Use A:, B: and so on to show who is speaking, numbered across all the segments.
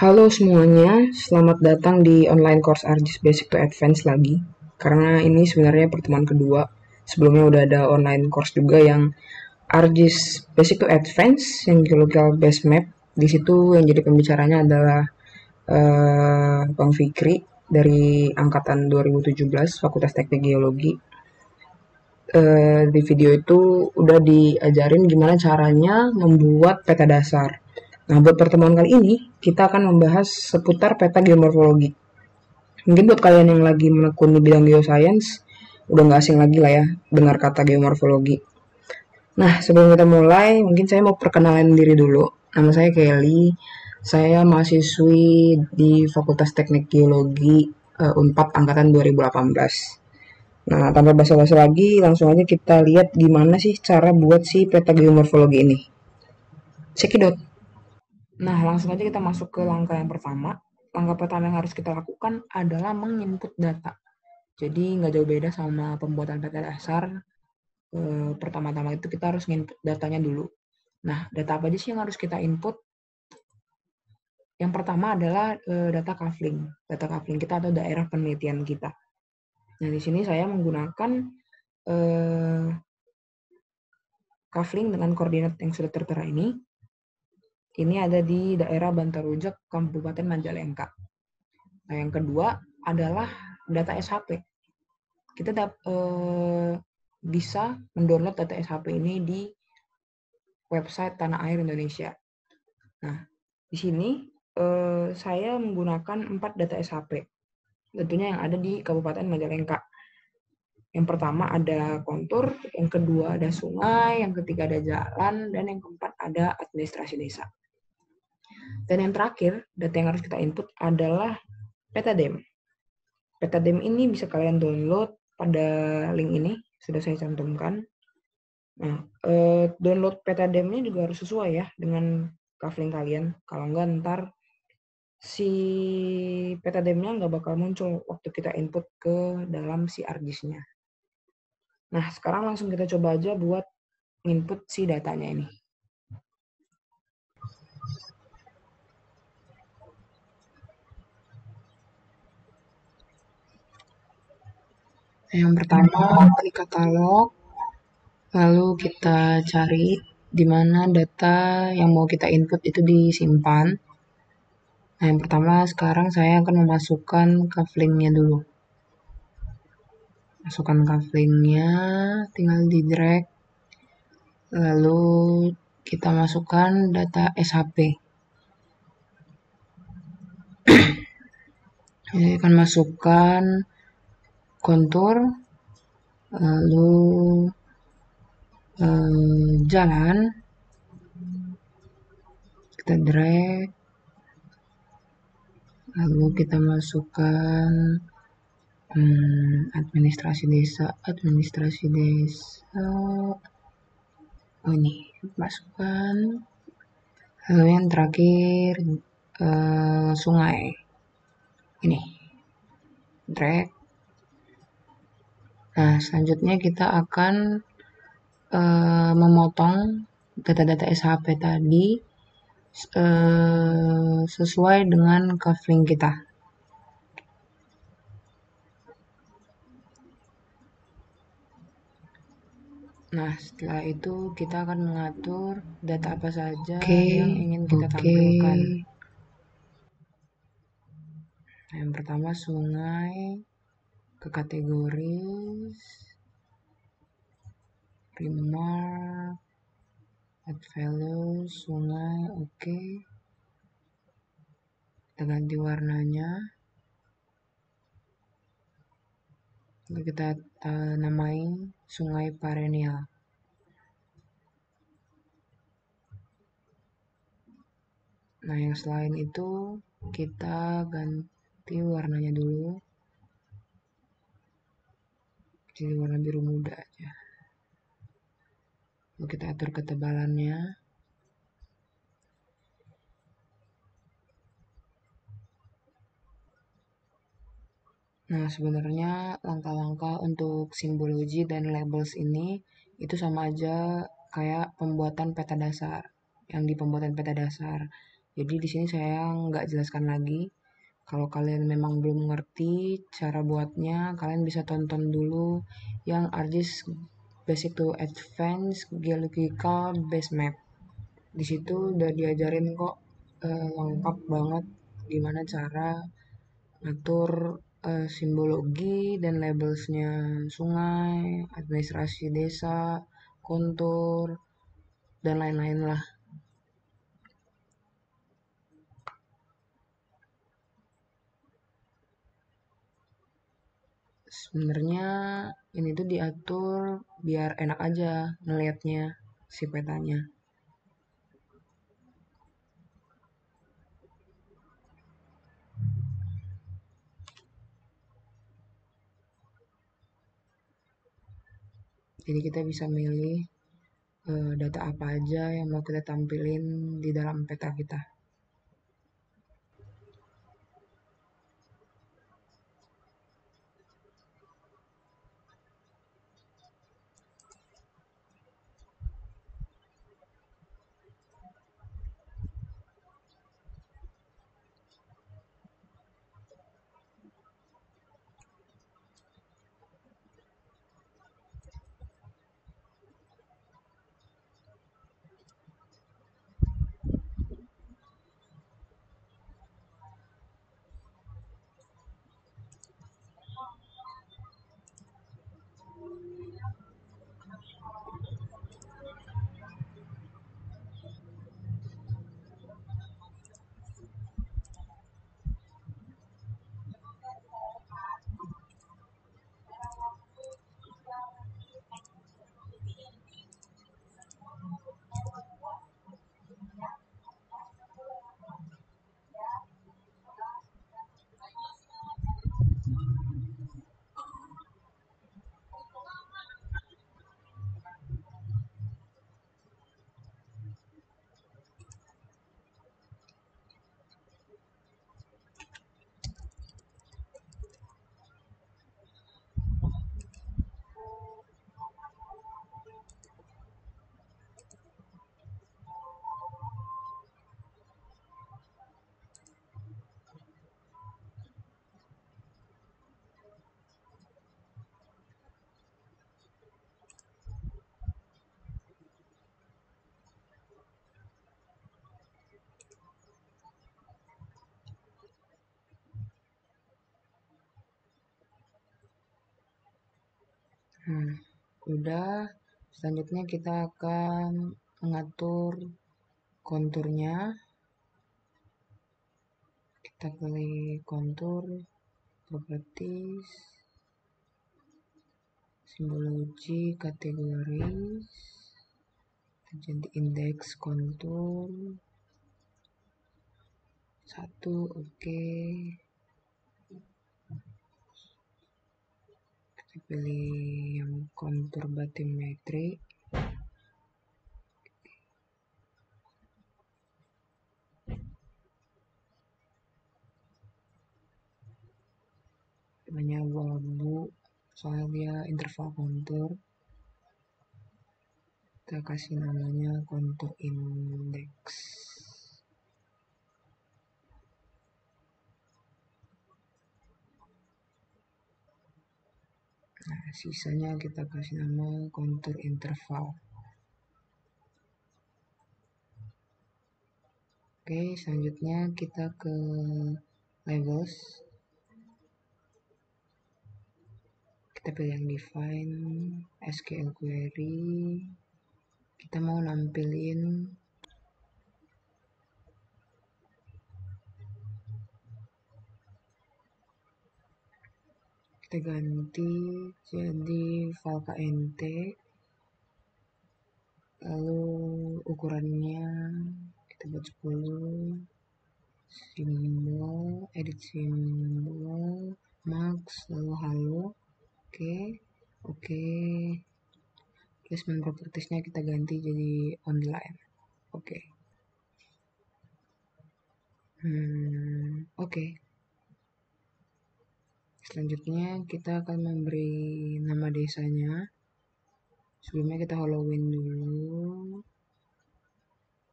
A: Halo semuanya, selamat datang di online course ArcGIS Basic to Advanced lagi. Karena ini sebenarnya pertemuan kedua. Sebelumnya udah ada online course juga yang ArcGIS Basic to Advanced, yang Geological Base Map. Di situ yang jadi pembicaranya adalah Bang Fikri dari angkatan 2017 Fakultas Teknik Geologi. Di video itu udah diajarin gimana caranya membuat peta dasar. Nah, buat pertemuan kali ini, kita akan membahas seputar peta geomorfologi. Mungkin buat kalian yang lagi menekuni bidang geoscience, udah nggak asing lagi lah ya dengar kata geomorfologi. Nah, sebelum kita mulai, mungkin saya mau perkenalan diri dulu. Nama saya Kelly, saya mahasiswi di Fakultas Teknik Geologi Unpad Angkatan 2018. Nah, tanpa basa-basi lagi, langsung aja kita lihat gimana sih cara buat si peta geomorfologi ini. Cekidot. Nah, langsung aja kita masuk ke langkah yang pertama. Langkah pertama yang harus kita lakukan adalah menginput data. Jadi nggak jauh beda sama pembuatan peta dasar. Pertama-tama itu kita harus input datanya dulu. Nah, data apa aja sih yang harus kita input? Yang pertama adalah data kafling. Data kafling kita atau daerah penelitian kita. Nah, di sini saya menggunakan kafling dengan koordinat yang sudah tertera ini. Ini ada di daerah Bantarujak, Kabupaten Majalengka. Nah, yang kedua adalah data SHP. Kita bisa mendownload data SHP ini di website Tanah Air Indonesia. Nah, di sini saya menggunakan 4 data SHP. Tentunya yang ada di Kabupaten Majalengka. Yang pertama ada kontur, yang kedua ada sungai, yang ketiga ada jalan, dan yang keempat ada administrasi desa. Dan yang terakhir, data yang harus kita input adalah Petadem. Petadem ini bisa kalian download pada link ini, sudah saya cantumkan. Nah, download Petademnya juga harus sesuai ya dengan kafling kalian. Kalau enggak ntar si Petademnya nggak bakal muncul waktu kita input ke dalam si ArcGIS-nya. Nah, sekarang langsung kita coba aja buat input si datanya ini. Yang pertama, klik katalog, lalu kita cari di mana data yang mau kita input itu disimpan. Nah, yang pertama sekarang saya akan memasukkan kaflingnya dulu. Masukkan kaflingnya, tinggal di drag, lalu kita masukkan data SHP. Jadi akan masukkan kontur, lalu jalan, kita drag, lalu kita masukkan administrasi desa. Oh, ini masukkan. Lalu yang terakhir sungai. Ini drag. Nah, selanjutnya kita akan memotong data-data SHP tadi sesuai dengan kafling kita. Nah, setelah itu kita akan mengatur data apa saja yang ingin kita tampilkan. Yang pertama sungai, ke kategori remark, add value, sungai, oke. Kita ganti warnanya. Lalu kita namai sungai perennial. Nah, yang selain itu kita ganti warnanya dulu. Jadi warna biru muda aja. Lalu kita atur ketebalannya. Nah, sebenarnya langkah-langkah untuk simbologi dan labels ini itu sama aja kayak pembuatan peta dasar. Yang di pembuatan peta dasar Jadi di sini saya nggak jelaskan lagi. Kalau kalian memang belum ngerti cara buatnya, kalian bisa tonton dulu yang ArcGIS Basic to Advanced Geological Base Map. Di situ udah diajarin kok lengkap banget gimana cara ngatur simbologi dan labelsnya sungai, administrasi desa, kontur, dan lain-lain lah. Sebenarnya ini tuh diatur biar enak aja ngelihatnya si petanya. Jadi kita bisa milih data apa aja yang mau kita tampilin di dalam peta kita. Udah, selanjutnya kita akan mengatur konturnya. Kita pilih kontur, properties, simbologi, kategori, jadi indeks kontur, satu, oke. Kita pilih yang kontur bathymetry. Namanya abu-abu soalnya dia interval kontur. Kita kasih namanya kontur indeks. Nah, sisanya kita kasih nama kontur interval. Oke, selanjutnya kita ke labels. Kita pilih yang define, SQL query. Kita mau nampilin kita ganti jadi file KNT, lalu ukurannya kita buat 10, simbol, edit simbol, max, lalu halo, oke. Placement propertiesnya kita ganti jadi online, oke. Oke. Selanjutnya kita akan memberi nama desanya. Sebelumnya kita hollowin dulu,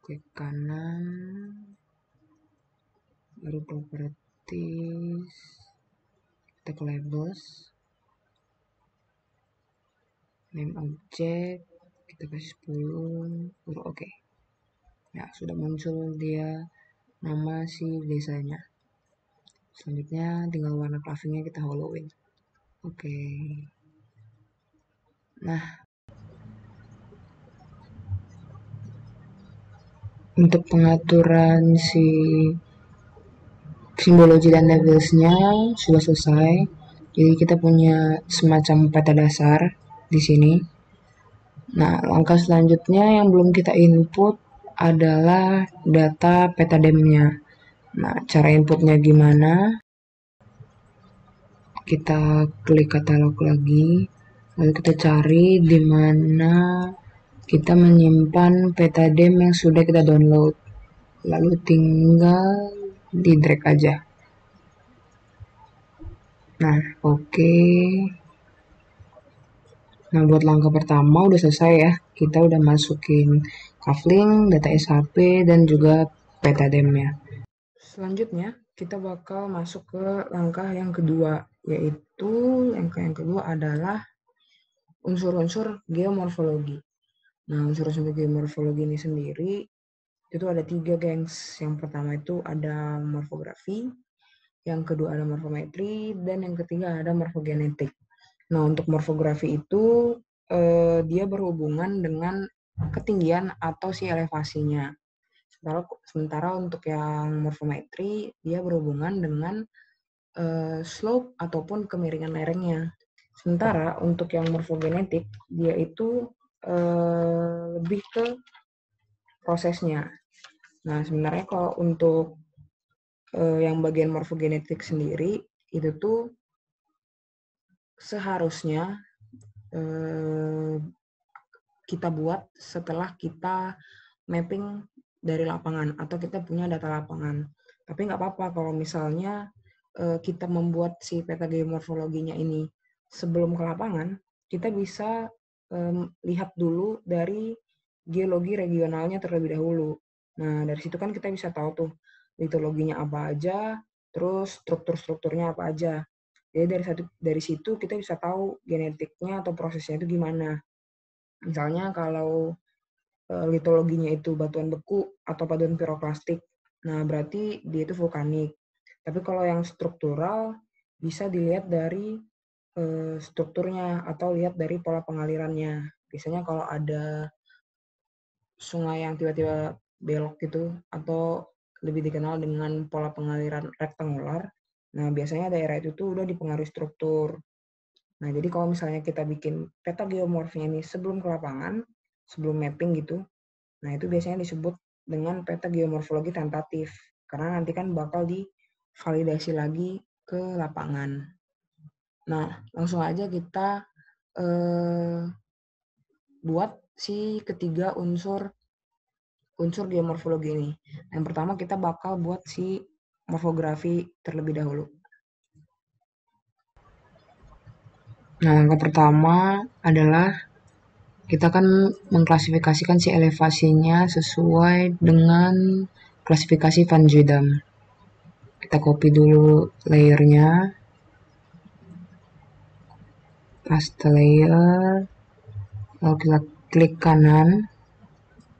A: klik kanan, baru properties, kita ke labels, name object, kita kasih 10, baru oke. Ya, sudah muncul dia nama si desanya. Selanjutnya tinggal warna clothingnya kita hollowin. Oke. Nah, untuk pengaturan si simbologi dan labelsnya sudah selesai. Jadi kita punya semacam peta dasar di sini. Nah, langkah selanjutnya yang belum kita input adalah data peta dem-nya. Nah, cara inputnya gimana? Kita klik katalog lagi, lalu kita cari di mana kita menyimpan peta dem yang sudah kita download. Lalu tinggal di drag aja. Nah, oke. Nah, buat langkah pertama udah selesai ya. Kita udah masukin kafling, data SHP, dan juga peta dem-nya. Selanjutnya, kita bakal masuk ke langkah yang kedua, yaitu langkah yang kedua adalah unsur-unsur geomorfologi. Nah, unsur-unsur geomorfologi ini sendiri itu ada 3, gengs. Yang pertama itu ada morfografi, yang kedua ada morfometri, dan yang ketiga ada morfogenetik. Nah, untuk morfografi itu dia berhubungan dengan ketinggian atau si elevasinya. Sementara untuk yang morfometri dia berhubungan dengan slope ataupun kemiringan lerengnya. Sementara untuk yang morfogenetik dia itu lebih ke prosesnya. Nah, sebenarnya kalau untuk yang bagian morfogenetik sendiri itu tuh seharusnya kita buat setelah kita mapping dari lapangan atau kita punya data lapangan. Tapi nggak apa-apa kalau misalnya kita membuat si peta geomorfologinya ini sebelum ke lapangan, kita bisa lihat dulu dari geologi regionalnya terlebih dahulu. Nah, dari situ kan kita bisa tahu tuh litologinya apa aja, terus struktur-strukturnya apa aja. Jadi dari situ kita bisa tahu genetiknya atau prosesnya itu gimana. Misalnya kalau litologinya itu batuan beku atau paduan piroklastik, nah berarti dia itu vulkanik. Tapi kalau yang struktural bisa dilihat dari strukturnya atau lihat dari pola pengalirannya. Biasanya kalau ada sungai yang tiba-tiba belok gitu atau lebih dikenal dengan pola pengaliran rektangular, nah biasanya daerah itu tuh udah dipengaruhi struktur. Nah, jadi kalau misalnya kita bikin peta geomorfnya ini sebelum ke lapangan, sebelum mapping gitu, nah itu biasanya disebut dengan peta geomorfologi tentatif. Karena nanti kan bakal divalidasi lagi ke lapangan. Nah, langsung aja kita buat si ketiga unsur geomorfologi ini. Yang pertama kita bakal buat si morfografi terlebih dahulu. Nah, langkah pertama adalah kita akan mengklasifikasikan si elevasinya sesuai dengan klasifikasi Van Zuydam. Kita copy dulu layernya, paste layer, lalu kita klik kanan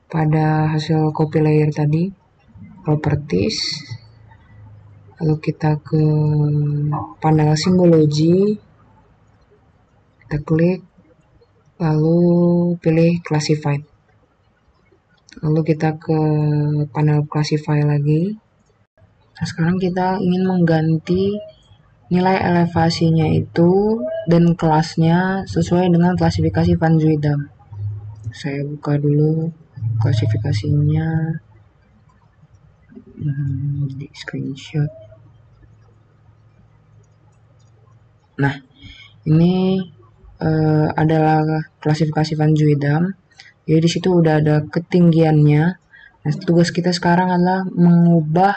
A: pada hasil copy layer tadi, properties, lalu kita ke panel simbologi, kita klik, lalu pilih classified, lalu kita ke panel classify lagi. Nah, sekarang kita ingin mengganti nilai elevasinya itu dan kelasnya sesuai dengan klasifikasi Van Zuydam. Saya buka dulu klasifikasinya di screenshot. Nah, ini adalah klasifikasi Van Zuydam. Jadi di situ udah ada ketinggiannya. Nah, tugas kita sekarang adalah mengubah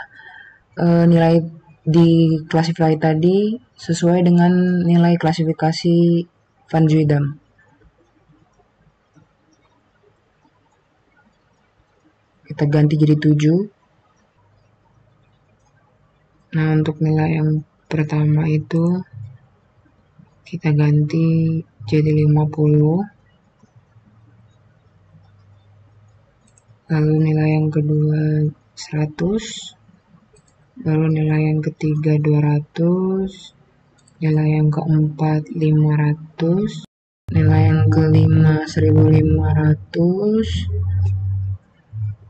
A: nilai di klasifikasi tadi sesuai dengan nilai klasifikasi Van Zuydam. Kita ganti jadi 7. Nah, untuk nilai yang pertama itu kita ganti jadi 50. Lalu nilai yang kedua 100. Lalu nilai yang ketiga 200. Nilai yang keempat 500. Nilai yang kelima 1500.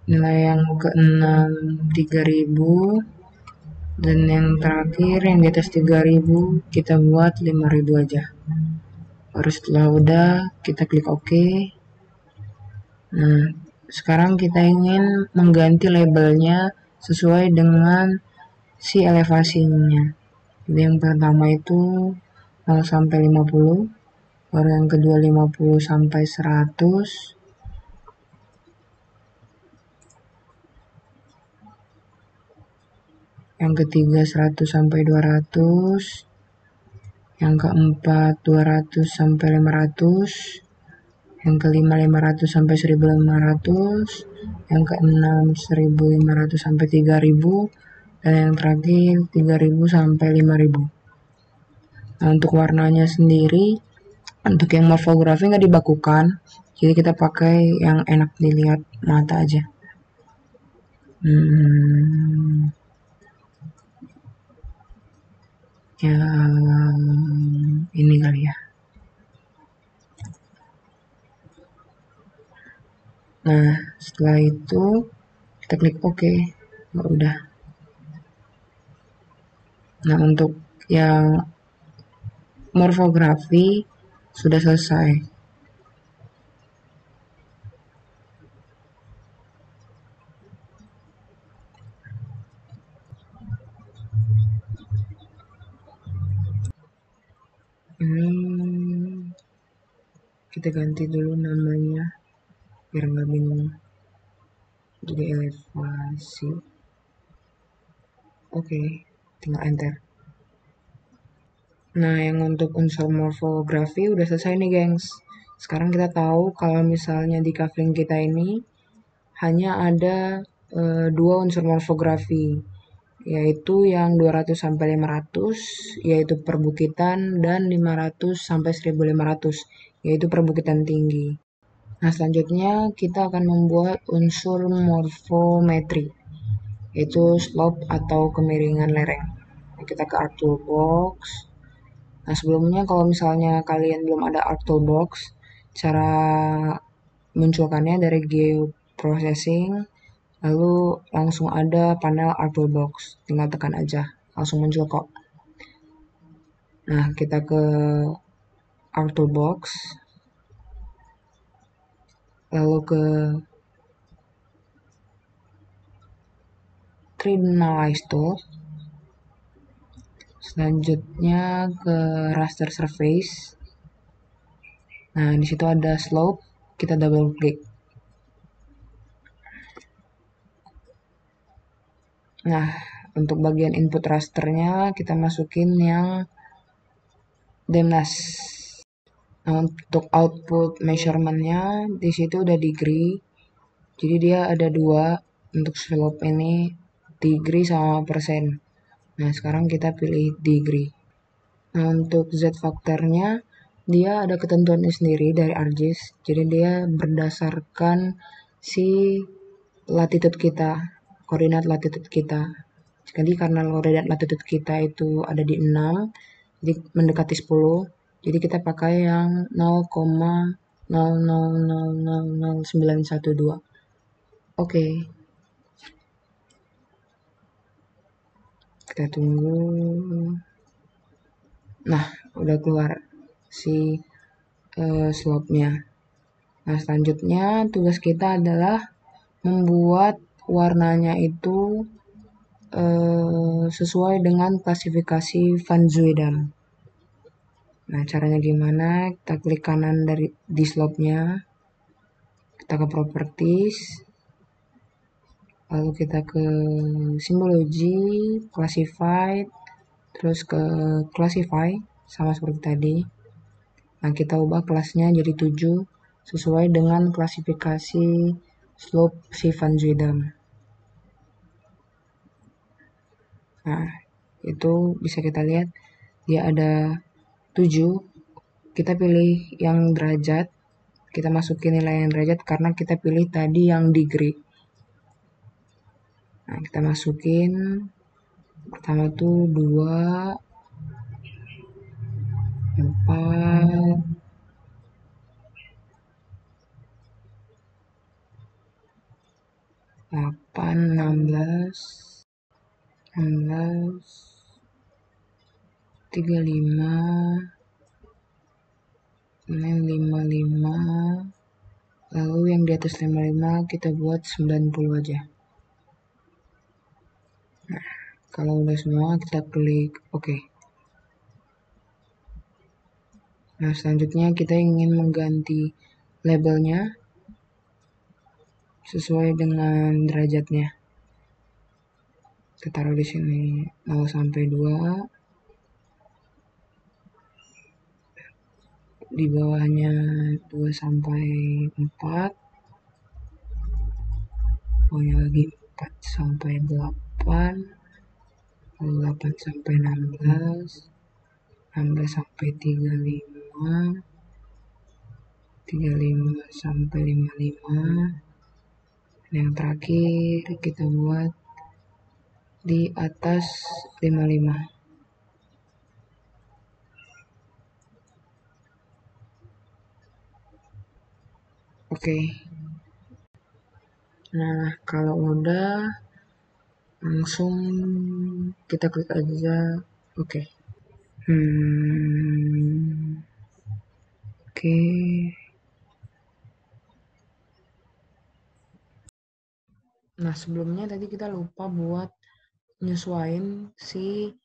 A: Nilai yang keenam 3000. Dan yang terakhir yang di atas 3000 kita buat 5000 aja. Baru setelah udah kita klik OK. Nah, sekarang kita ingin mengganti labelnya sesuai dengan si elevasinya. Jadi yang pertama itu 0 sampai 50, baru yang kedua 50 sampai 100, yang ketiga 100 sampai 200, yang keempat 200 sampai 500, yang kelima 500 sampai 1500, yang keenam 1500 sampai 3000, dan yang terakhir 3000 sampai 5000. Nah, untuk warnanya sendiri, untuk yang morfografi nggak dibakukan, jadi kita pakai yang enak dilihat mata aja. Ya, ini kali ya. Nah, setelah itu kita klik OK. Nah, udah. Nah, untuk yang morfografi sudah selesai. Ini kita ganti dulu namanya biar nggak bingung. Jadi elevasi. Oke, tinggal enter. Nah, yang untuk unsur morfografi udah selesai nih, gengs. Sekarang kita tahu kalau misalnya di kafling kita ini hanya ada dua unsur morfografi, yaitu yang 200 sampai 500, yaitu perbukitan, dan 500 sampai 1500, yaitu perbukitan tinggi. Nah, selanjutnya kita akan membuat unsur morfometri, yaitu slope atau kemiringan lereng. Kita ke Art Toolbox. Nah, sebelumnya kalau misalnya kalian belum ada Art Toolbox, cara munculkannya dari Geoprocessing, lalu langsung ada panel Art Toolbox. Tinggal tekan aja, langsung muncul kok. Nah, kita ke Art Toolbox, lalu ke Tridimensionalize Tool, selanjutnya ke Raster Surface. Nah, di situ ada slope, kita double klik. Nah, untuk bagian input rasternya kita masukin yang DEMNAS. Nah, untuk output measurementnya di situ udah degree. Jadi dia ada dua untuk slope ini, degree sama persen. Nah, sekarang kita pilih degree. Nah, untuk Z faktornya dia ada ketentuannya sendiri dari ArcGIS. Jadi dia berdasarkan si latitude kita, koordinat latitude kita. Jadi karena koordinat latitude kita itu ada di 6, jadi mendekati 10, jadi kita pakai yang 0,0000912. Oke. Kita tunggu. Nah, udah keluar si slope-nya. Nah, selanjutnya tugas kita adalah membuat warnanya itu sesuai dengan klasifikasi Van Zuydam. Nah, caranya gimana? Kita klik kanan di slope-nya, kita ke properties, lalu kita ke simbology, classified, terus ke classify, sama seperti tadi. Nah, kita ubah kelasnya jadi 7 sesuai dengan klasifikasi slope si Van Zuydam. Nah, itu bisa kita lihat dia ada 7. Kita pilih yang derajat, kita masukin nilai yang derajat karena kita pilih tadi yang degree. Nah, kita masukin pertama tuh 2, 4, 8, 16, 16, 35, ini 55, lalu yang di atas 55 kita buat 90 aja. Nah, kalau udah semua kita klik OK. Nah, selanjutnya kita ingin mengganti labelnya sesuai dengan derajatnya. Kita taruh di sini 0 sampai 2. Di bawahnya 2 sampai 4. Bawahnya lagi 4 sampai 8. 8 sampai 16. 16 sampai 35. 35 sampai 55. Dan yang terakhir kita buat di atas 55. Oke. Nah, kalau udah langsung kita klik aja oke. Oke. Nah, sebelumnya tadi kita lupa buat nyesuaiin si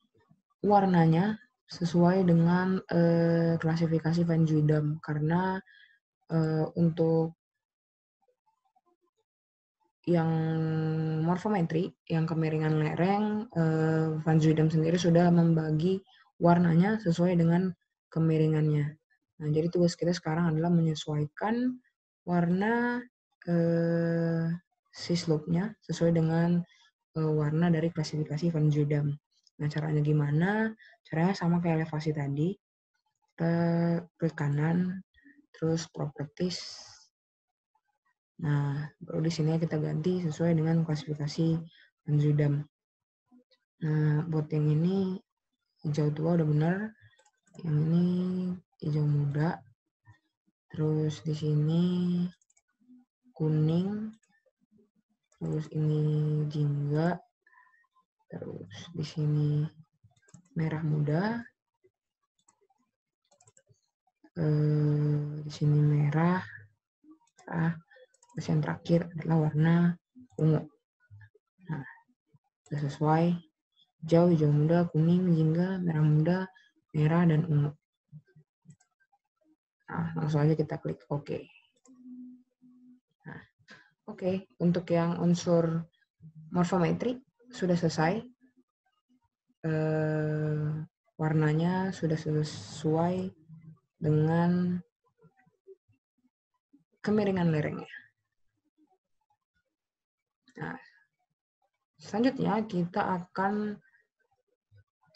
A: warnanya sesuai dengan klasifikasi Van Zuidam karena untuk yang morfometri, yang kemiringan lereng, Van Zuidam sendiri sudah membagi warnanya sesuai dengan kemiringannya. Nah, jadi tugas kita sekarang adalah menyesuaikan warna si slope-nya sesuai dengan warna dari klasifikasi Van Zuidam. Nah, caranya gimana? Caranya sama kayak elevasi tadi. Kita klik kanan, terus properties. Nah, baru di sini kita ganti sesuai dengan klasifikasi Van Zuidam. Nah, buat yang ini hijau tua udah benar. Yang ini hijau muda. Terus di sini kuning. Terus ini jingga. Terus di sini merah muda. Di sini merah. Terus yang terakhir adalah warna ungu. Nah, sudah sesuai. Hijau muda, kuning, jingga, merah muda, merah, dan ungu. Nah, langsung aja kita klik OK. Nah, OK. Untuk yang unsur morfometri sudah selesai. Warnanya sudah sesuai dengan kemiringan lerengnya. Nah, selanjutnya kita akan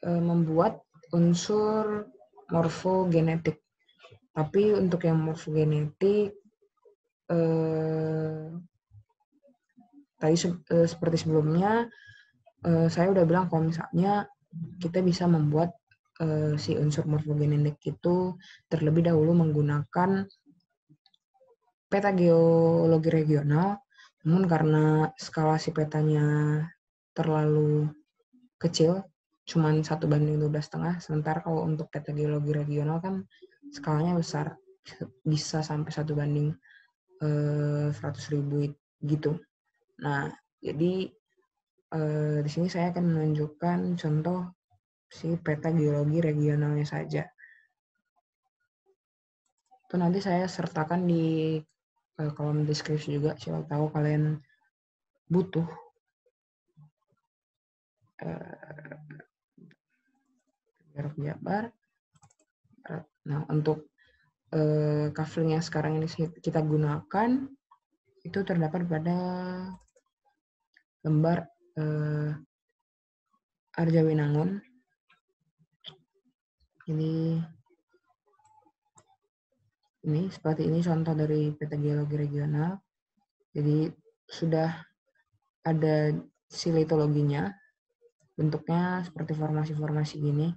A: membuat unsur morfogenetik. Tapi untuk yang morfogenetik tadi seperti sebelumnya saya udah bilang kalau misalnya kita bisa membuat si unsur morfogenetik itu terlebih dahulu menggunakan peta geologi regional, namun karena skala si petanya terlalu kecil, cuman 1:12,5, sementara kalau untuk peta geologi regional kan skalanya besar, bisa sampai 1:100.000 gitu. Nah, jadi di sini saya akan menunjukkan contoh si peta geologi regionalnya saja. Itu nanti saya sertakan di kolom deskripsi juga, siapa tahu kalian butuh. Jarak Jabar. Nah, untuk kafling yang sekarang ini kita gunakan itu terdapat pada lembar Arjawinangun. Jadi ini seperti ini contoh dari peta geologi regional. Jadi sudah ada silitologinya, bentuknya seperti formasi-formasi gini.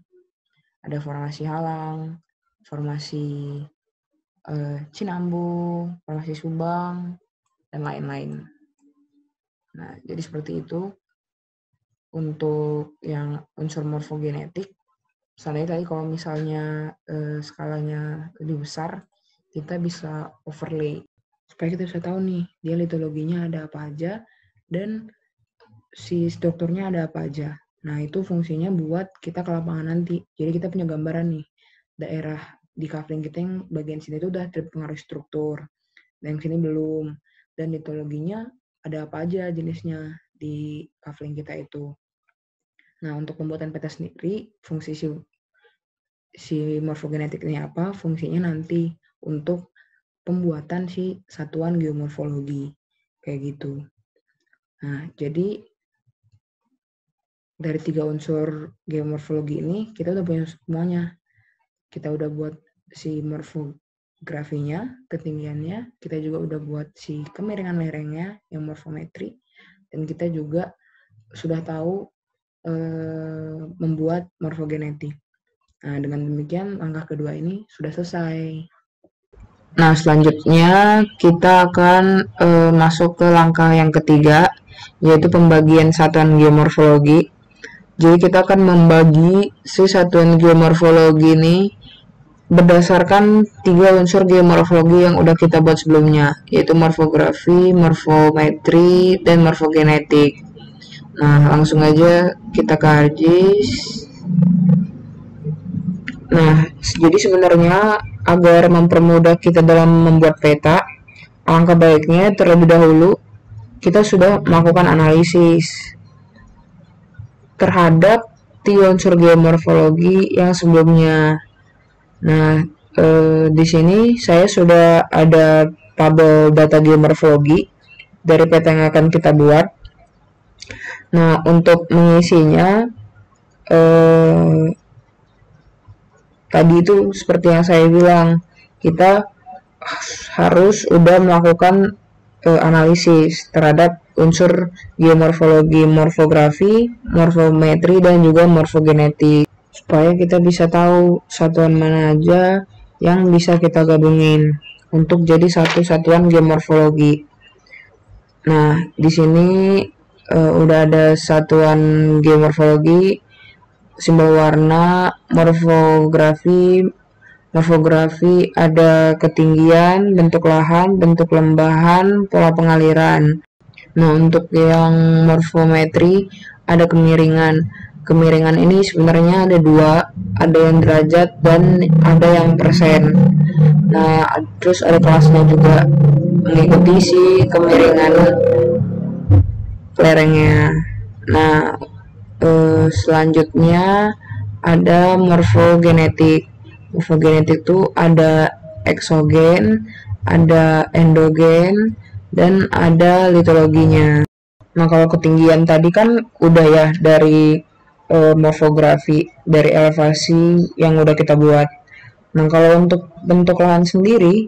A: Ada formasi Halang, formasi Cinambu, formasi Subang, dan lain-lain. Nah, jadi seperti itu untuk yang unsur morfogenetik. Misalnya tadi kalau misalnya skalanya lebih besar, kita bisa overlay supaya kita bisa tahu nih dia litologinya ada apa aja dan si strukturnya ada apa aja. Nah, itu fungsinya buat kita ke lapangan nanti. Jadi kita punya gambaran nih, daerah di kaveling kita yang bagian sini itu udah terpengaruh struktur, dan yang sini belum. Dan litologinya ada apa aja jenisnya di kaveling kita itu. Nah, untuk pembuatan peta sendiri, fungsi si morfogenetik ini apa? Fungsinya nanti untuk pembuatan si satuan geomorfologi. Kayak gitu. Nah, jadi dari 3 unsur geomorfologi ini kita udah punya semuanya. Kita udah buat si morfografinya, ketinggiannya, kita juga udah buat si kemiringan lerengnya yang morfometri, dan kita juga sudah tahu membuat morfogenetik. Nah, dengan demikian langkah kedua ini sudah selesai. Nah, selanjutnya kita akan masuk ke langkah yang ketiga, yaitu pembagian satuan geomorfologi. Jadi kita akan membagi si satuan geomorfologi ini berdasarkan 3 unsur geomorfologi yang udah kita buat sebelumnya, yaitu morfografi, morfometri, dan morfogenetik. Nah, langsung aja kita ke ArcGIS. Nah, jadi sebenarnya agar mempermudah kita dalam membuat peta, alangkah baiknya terlebih dahulu kita sudah melakukan analisis terhadap 3 unsur geomorfologi yang sebelumnya. Nah, di sini saya sudah ada tabel data geomorfologi dari peta yang akan kita buat. Nah, untuk mengisinya tadi itu seperti yang saya bilang, kita harus udah melakukan analisis terhadap unsur geomorfologi, morfografi, morfometri, dan juga morfogenetik, supaya kita bisa tahu satuan mana aja yang bisa kita gabungin untuk jadi satu satuan geomorfologi. Nah, di sini udah ada satuan geomorfologi, simbol warna, morfografi ada ketinggian, bentuk lahan, bentuk lembahan, pola pengaliran. Nah, untuk yang morfometri ada kemiringan. Kemiringan ini sebenarnya ada 2, ada yang derajat dan ada yang persen. Nah, terus ada kelasnya juga mengikuti si kemiringan lerengnya. Nah, selanjutnya ada morfogenetik. Morfogenetik itu ada eksogen, ada endogen, dan ada litologinya. Nah, kalau ketinggian tadi kan udah ya dari morfografi, dari elevasi yang udah kita buat. Nah, kalau untuk bentuk lahan sendiri,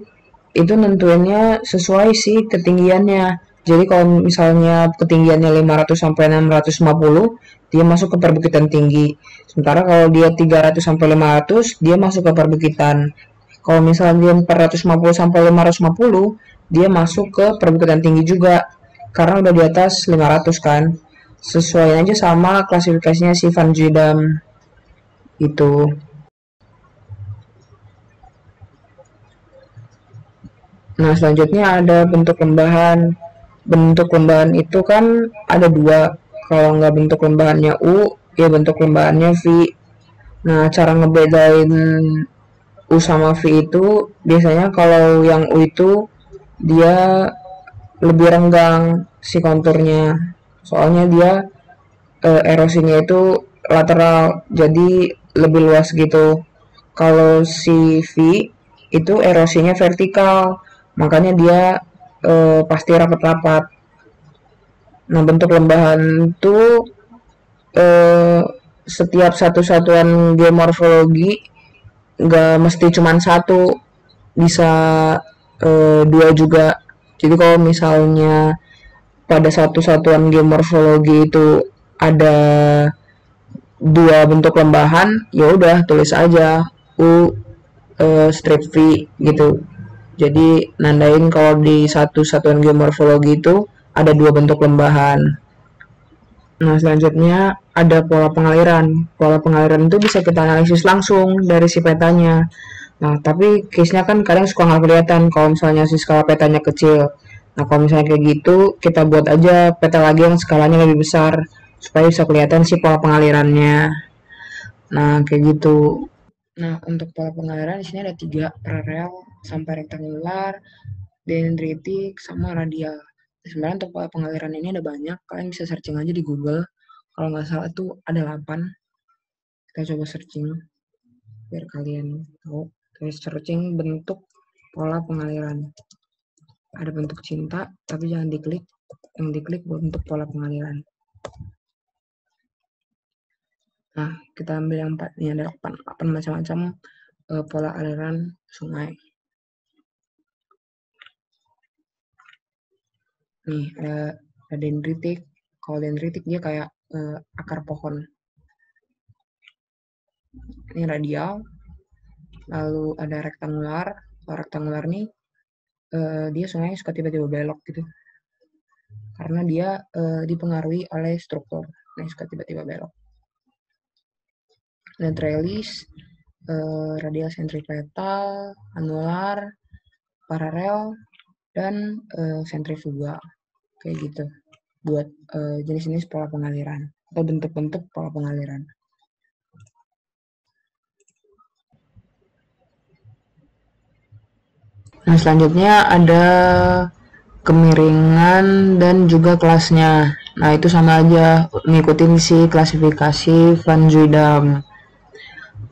A: itu nentuinnya sesuai sih ketinggiannya. Jadi kalau misalnya ketinggiannya 500 sampai 650, dia masuk ke perbukitan tinggi. Sementara kalau dia 300 sampai 500, dia masuk ke perbukitan. Kalau misalnya dia 450 sampai 550, dia masuk ke perbukitan tinggi juga. Karena udah di atas 500 kan. Sesuai aja sama klasifikasinya si Van Zuydam itu. Nah, selanjutnya ada bentuk lembahan. Bentuk lembahan itu kan ada 2. Kalau nggak bentuk lembahannya U, ya bentuk lembahannya V. Nah, cara ngebedain U sama V itu biasanya kalau yang U itu dia lebih renggang si konturnya. Soalnya dia erosinya itu lateral, jadi lebih luas gitu. Kalau si V itu erosinya vertikal, makanya dia pasti rapat-rapat. Nah, bentuk lembahan itu setiap satu satuan geomorfologi nggak mesti cuman satu, bisa dua juga. Jadi kalau misalnya pada satu satuan geomorfologi itu ada dua bentuk lembahan, ya udah tulis aja U strip V gitu. Jadi nandain kalau di satu satuan geomorfologi itu ada dua bentuk lembahan. Nah, selanjutnya ada pola pengaliran. Pola pengaliran itu bisa kita analisis langsung dari si petanya. Nah, tapi case-nya kan kadang suka nggak kelihatan kalau misalnya si skala petanya kecil. Nah, kalau misalnya kayak gitu, kita buat aja peta lagi yang skalanya lebih besar supaya bisa kelihatan si pola pengalirannya. Nah, kayak gitu. Nah, untuk pola pengaliran di sini ada tiga, paralel sampai rektangular, dendritik, sama radial. Sebenarnya untuk pola pengaliran ini ada banyak, kalian bisa searching aja di Google. Kalau nggak salah itu ada 8. Kita coba searching biar kalian tahu. Terus searching bentuk pola pengaliran. Ada bentuk cinta, tapi jangan diklik. Yang diklik bentuk pola pengaliran. Nah, kita ambil yang 4. Ini ada 8 macam-macam pola aliran sungai. Nih, ada dendritik. Kalau dendritik dia kayak akar pohon. Ini radial. Lalu ada rektangular. Kalau rektangular nih, dia sungai suka tiba-tiba belok gitu. Karena dia dipengaruhi oleh struktur. Nah, suka tiba-tiba belok. Dan trellis, radial sentripetal, anular, paralel, dan sentrifugal. Kayak gitu. Buat jenis-jenis pola pengaliran atau bentuk-bentuk pola pengaliran. Nah, selanjutnya ada kemiringan dan juga kelasnya. Nah, itu sama aja ngikutin si klasifikasi Van Zuydam.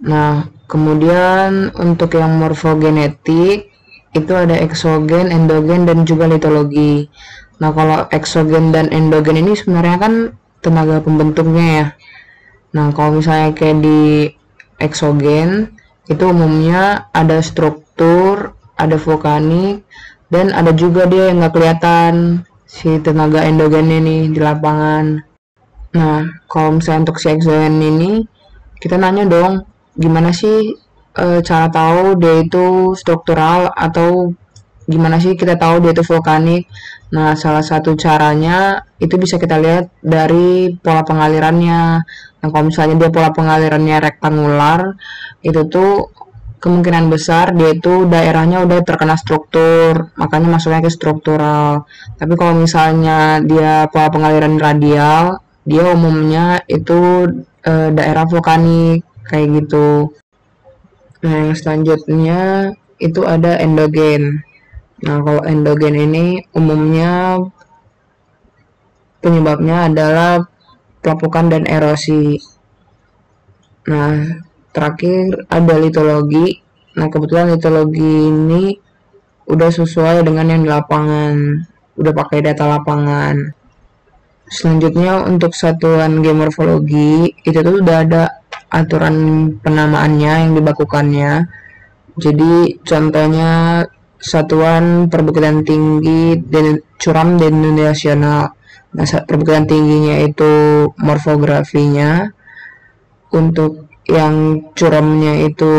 A: Nah, kemudian untuk yang morfogenetik itu ada eksogen, endogen, dan juga litologi. Nah, kalau eksogen dan endogen ini sebenarnya kan tenaga pembentuknya ya. Nah, kalau misalnya kayak di eksogen itu umumnya ada struktur, ada vulkanik, dan ada juga dia yang nggak kelihatan si tenaga endogennya nih di lapangan. Nah, kalau misalnya untuk si eksogen ini kita nanya dong, gimana sih cara tahu dia itu struktural atau gimana sih kita tahu dia itu vulkanik? Nah, salah satu caranya itu bisa kita lihat dari pola pengalirannya. Nah, kalau misalnya dia pola pengalirannya rektangular, itu tuh kemungkinan besar dia itu daerahnya udah terkena struktur, makanya masuknya ke struktural. Tapi kalau misalnya dia pola pengaliran radial, dia umumnya itu daerah vulkanik kayak gitu. Nah, yang selanjutnya itu ada endogen. Nah, kalau endogen ini umumnya penyebabnya adalah pelapukan dan erosi. Nah, terakhir ada litologi. Nah, kebetulan litologi ini udah sesuai dengan yang di lapangan, udah pakai data lapangan. Selanjutnya untuk satuan geomorfologi itu tuh udah ada aturan penamaannya yang dibakukannya. Jadi contohnya satuan perbukitan tinggi dan curam denudasi. Nah, perbukitan tingginya itu morfografinya, untuk yang curamnya itu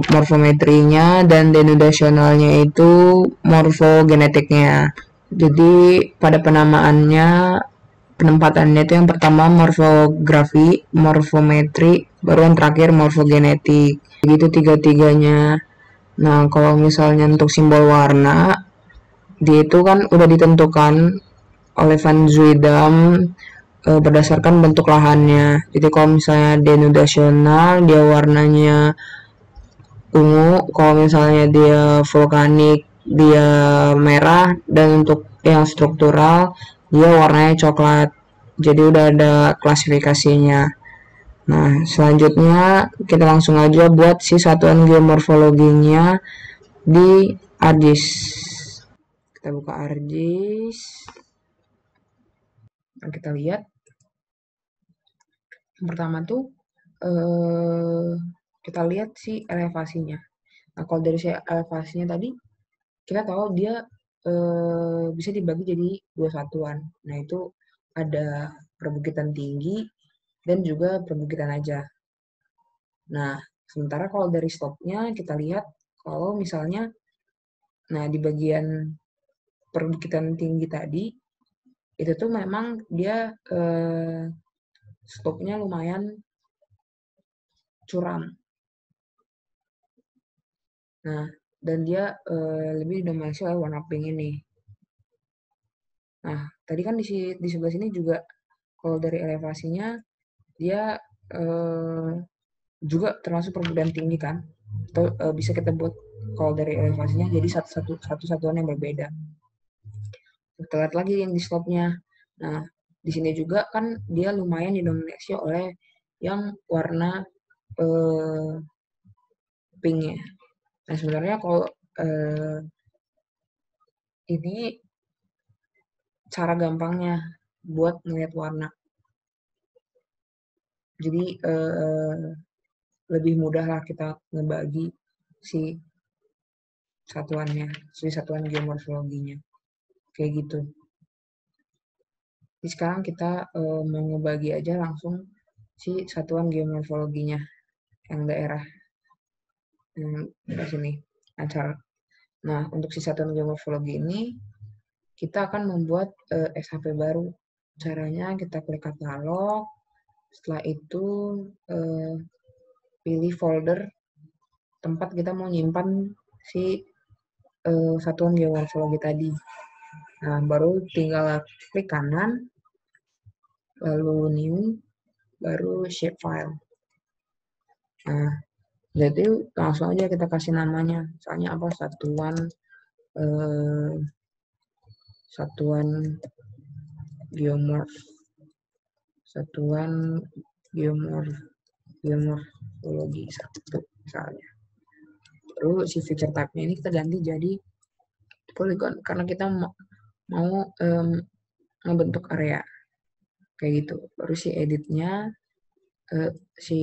A: morfometrinya, dan denudasionalnya itu morfogenetiknya. Jadi pada penamaannya, penempatannya itu yang pertama morfografi, morfometri, baru yang terakhir morfogenetik. Begitu tiga-tiganya. Nah, kalau misalnya untuk simbol warna, dia itu kan udah ditentukan oleh Van Zuydam berdasarkan bentuk lahannya. Jadi kalau misalnya denudasional, dia warnanya ungu. Kalau misalnya dia vulkanik, dia merah. Dan untuk yang struktural, dia warnanya coklat. Jadi udah ada klasifikasinya. Nah, selanjutnya kita langsung aja buat si satuan geomorfologinya di ArcGIS. Kita buka ArcGIS. Nah, kita lihat yang pertama tuh kita lihat si elevasinya. Nah, kalau dari si elevasinya tadi, kita tahu dia bisa dibagi jadi dua satuan. Nah, itu ada perbukitan tinggi dan juga perbukitan aja. Nah, sementara kalau dari stopnya kita lihat kalau misalnya, nah di bagian perbukitan tinggi tadi, itu tuh memang dia stopnya lumayan curam. Nah, dan dia lebih didominasi oleh warna pink ini. Nah, tadi kan di sebelah sini juga kalau dari elevasinya dia eh, juga termasuk perbukitan tinggi kan. Atau bisa kita buat kalau dari elevasinya jadi satu satuan yang berbeda. Kita lihat lagi yang di slope-nya. Nah, di sini juga kan dia lumayan didominasi oleh yang warna eh, pink ya. Nah, sebenarnya kalau ini cara gampangnya buat melihat warna. Jadi lebih mudah lah kita ngebagi si satuannya, si satuan geomorfologinya. Kayak gitu. Jadi sekarang kita mau ngebagi aja langsung si satuan geomorfologinya yang daerah yang di sini. Nah, untuk si satuan geomorfologi ini kita akan membuat SHP baru. Caranya kita klik katalog, setelah itu pilih folder tempat kita mau nyimpan si satuan geomorfologi tadi. Nah, baru tinggal klik kanan, lalu new, baru shapefile. Nah, jadi langsung aja kita kasih namanya. Misalnya apa? Satuan geomorf. Satuan geomorfologi 1 misalnya. Terus si feature type-nya ini kita ganti jadi polygon karena kita mau membentuk area kayak gitu. Baru si editnya si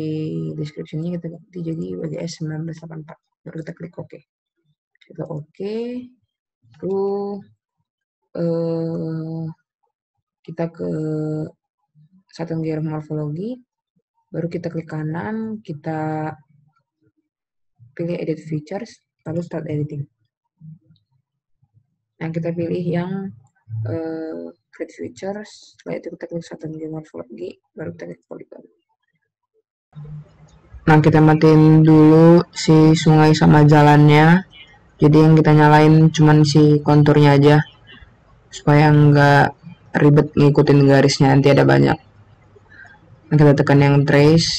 A: description-nya kita ganti jadi WGS 1984. Baru kita klik OK. Kita OK. Lalu kita ke satuan geomorfologi. Baru kita klik kanan, kita pilih edit features, lalu start editing. Nah, kita pilih yang create features, setelah itu kita klik satuan geomorfologi, baru kita klik polygon. Nah, kita matiin dulu si sungai sama jalannya. Jadi yang kita nyalain cuman si konturnya aja, supaya nggak ribet ngikutin garisnya, nanti ada banyak. Nah, kita tekan yang trace.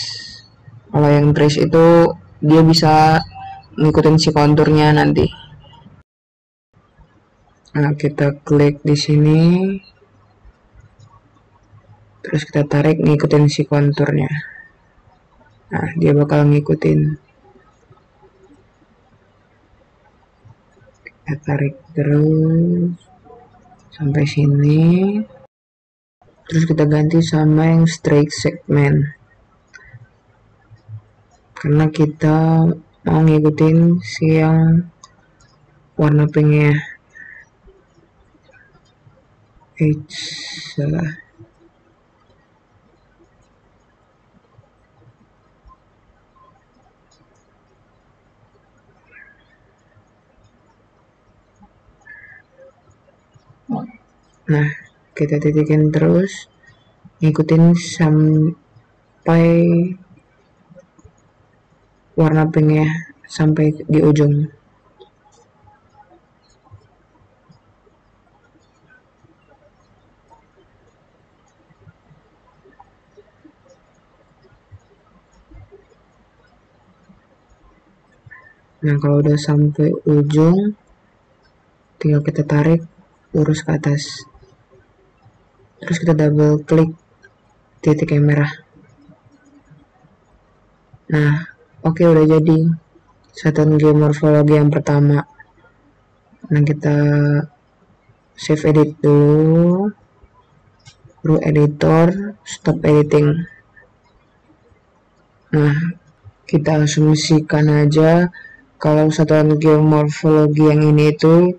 A: Kalau yang trace itu dia bisa ngikutin si konturnya nanti. Nah, kita klik di sini, terus kita tarik ngikutin si konturnya. Nah, dia bakal ngikutin. Kita tarik terus sampai sini. Terus kita ganti sama yang straight segment. Karena kita mau ngikutin si yang warna pinknya. Salah. Nah, kita titikin terus, ngikutin sampai warna pinknya sampai di ujung. Nah, kalau udah sampai ujung, tinggal kita tarik lurus ke atas. Terus kita double klik titik yang merah. Nah, oke, udah jadi satuan geomorfologi yang pertama. Nah, kita save edit dulu, baru editor, stop editing. Nah, Kita asumsikan aja kalau satuan geomorfologi yang ini itu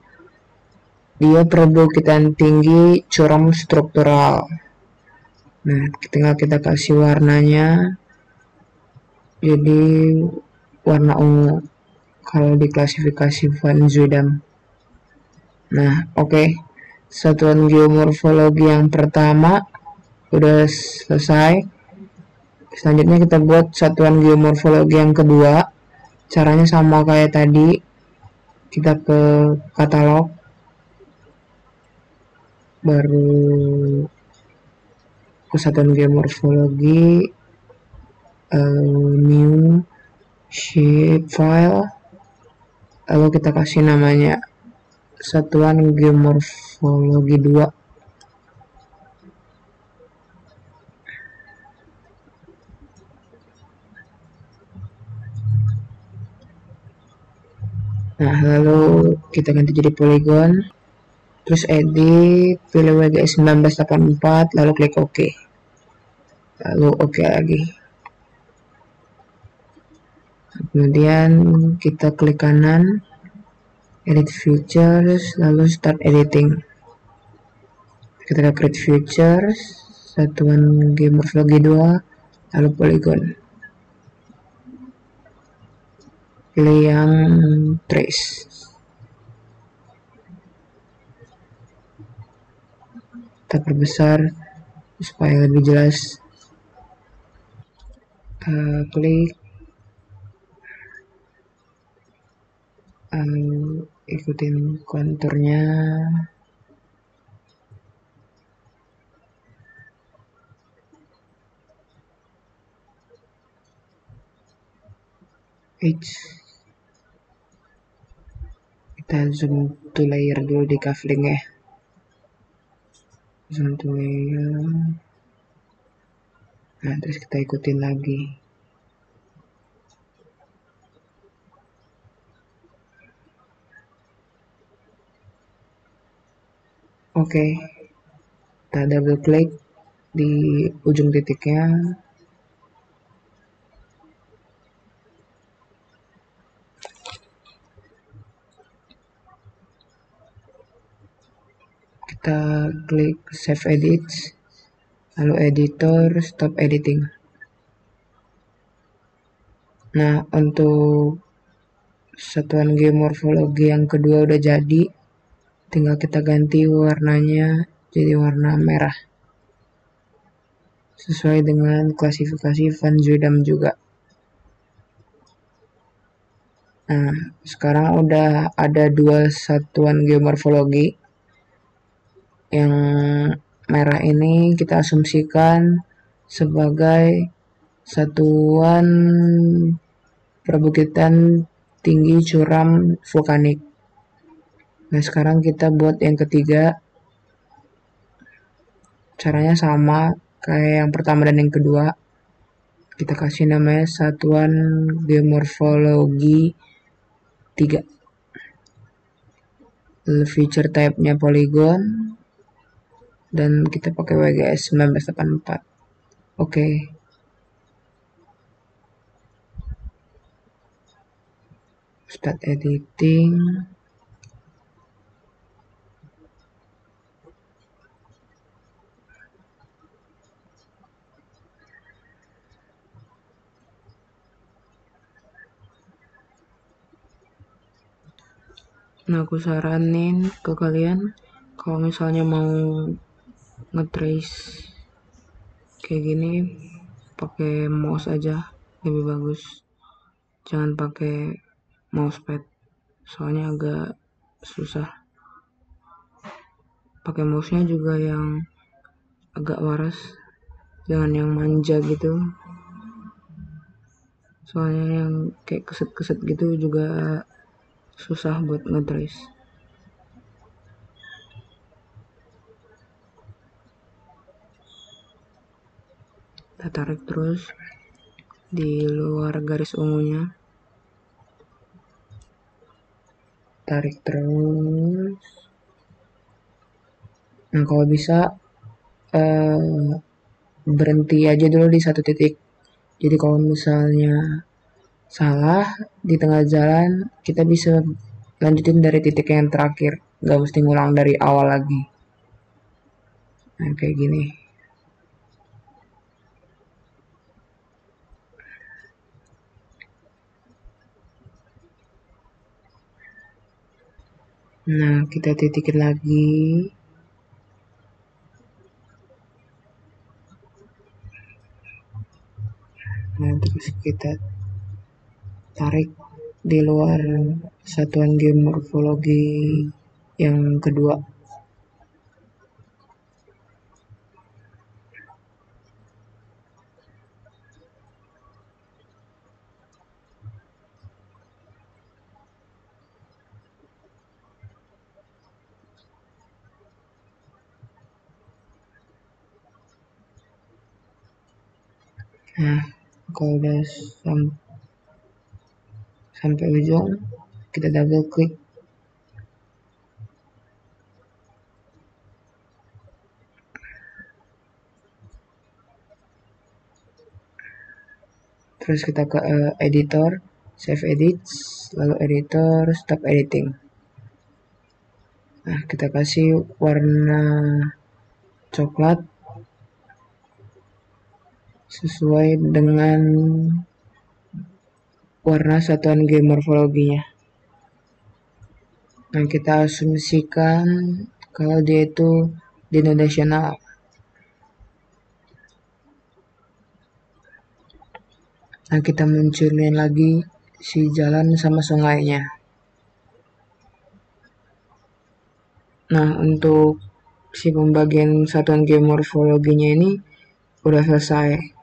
A: dia perbukitan tinggi curam struktural. Nah, tinggal kita kasih warnanya jadi warna ungu kalau di klasifikasi Van Zuidam. Nah, oke. Satuan geomorfologi yang pertama udah selesai. Selanjutnya kita buat satuan geomorfologi yang kedua. Caranya sama kayak tadi. Kita ke katalog, baru ke satuan geomorfologi, new shapefile, lalu kita kasih namanya satuan geomorfologi 2. Nah, lalu kita ganti jadi poligon, terus edit, pilih WGS 1984, lalu klik OK, lalu OK lagi. Kemudian kita klik kanan, edit features, lalu start editing. Kita create features, satuan geomorfologi 2, lalu poligon. Pilih yang trace. Kita perbesar supaya lebih jelas. Klik, ikutin konturnya. Kita zoom to layer dulu di kafling ya. Zoom to layer. Nah, terus kita ikutin lagi. Oke. Kita double klik di ujung titiknya. Kita klik save edit, lalu editor, stop editing. Nah, untuk satuan geomorfologi yang kedua udah jadi, tinggal kita ganti warnanya jadi warna merah sesuai dengan klasifikasi Van Zuidam juga. Nah, sekarang udah ada 2 satuan geomorfologi. Yang merah ini kita asumsikan sebagai satuan perbukitan tinggi curam vulkanik. Nah, sekarang kita buat yang ketiga. Caranya sama kayak yang pertama dan yang kedua. Kita kasih namanya satuan geomorfologi 3. Feature type-nya polygon dan kita pakai WGS 1984. Oke. Start editing. Nah, aku saranin ke kalian kalau misalnya mau ngetrace kayak gini pakai mouse aja lebih bagus. Jangan pakai mousepad, soalnya agak susah. Pakai mouse-nya juga yang agak waras, jangan yang manja gitu. Soalnya yang kayak keset-keset gitu juga susah buat ngetrace. Kita tarik terus di luar garis ungunya. Tarik terus. Nah, kalau bisa berhenti aja dulu di satu titik. Jadi kalau misalnya salah di tengah jalan, kita bisa lanjutin dari titik yang terakhir, nggak mesti ngulang dari awal lagi. Nah, kayak gini. Nah, kita titikin lagi. Nah, terus kita tarik di luar satuan geomorfologi yang kedua. Nah, kalau udah sampai ujung, kita double klik. Terus kita ke editor, save edits, lalu editor, stop editing. Nah, kita kasih warna coklat sesuai dengan warna satuan geomorfologinya. Nah, kita asumsikan kalau dia itu denotasional. Nah, kita munculin lagi si jalan sama sungainya. Nah, untuk si pembagian satuan geomorfologinya ini udah selesai.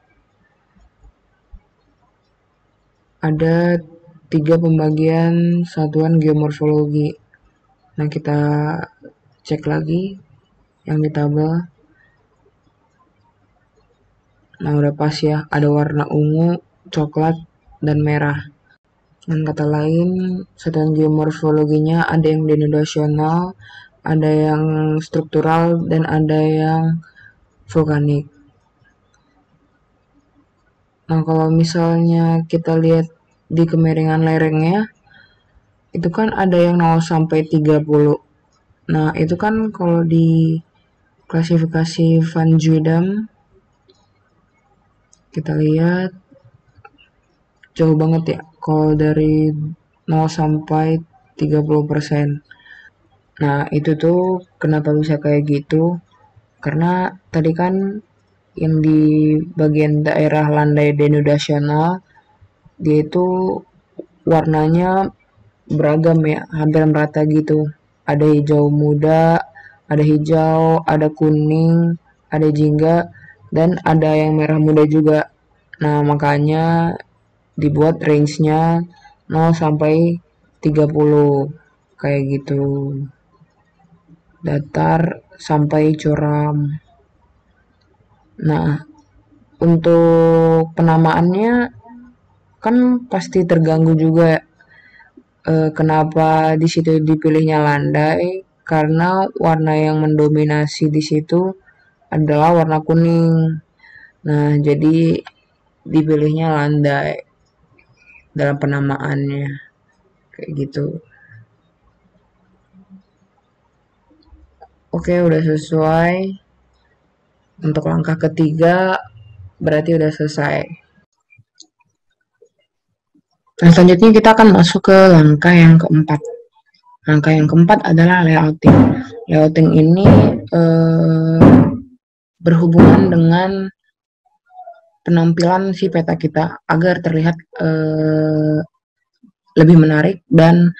A: Ada 3 pembagian satuan geomorfologi. Nah, kita cek lagi yang di tabel. Nah, udah pas ya, ada warna ungu, coklat, dan merah. Dengan kata lain, satuan geomorfologinya ada yang denotasional, ada yang struktural, dan ada yang vulkanik. Nah, kalau misalnya kita lihat di kemiringan lerengnya, itu kan ada yang 0 sampai 30. Nah, itu kan kalau di klasifikasi Van Zuidam, kita lihat jauh banget ya, kalau dari 0 sampai 30%. Nah, itu tuh kenapa bisa kayak gitu? Karena tadi kan yang di bagian daerah landai denotasional, dia itu warnanya beragam ya, hampir merata gitu. Ada hijau muda, ada hijau, ada kuning, ada jingga, dan ada yang merah muda juga. Nah, makanya dibuat range-nya 0 sampai 30 kayak gitu. Datar sampai curam. Nah, untuk penamaannya kan pasti terganggu juga. Kenapa di situ dipilihnya landai? Karena warna yang mendominasi di situ adalah warna kuning. Nah, jadi dipilihnya landai dalam penamaannya kayak gitu. Oke, udah sesuai. Untuk langkah ketiga berarti udah selesai. Nah, selanjutnya kita akan masuk ke langkah yang keempat. Langkah yang keempat adalah layouting. Layouting ini berhubungan dengan penampilan si peta kita agar terlihat lebih menarik dan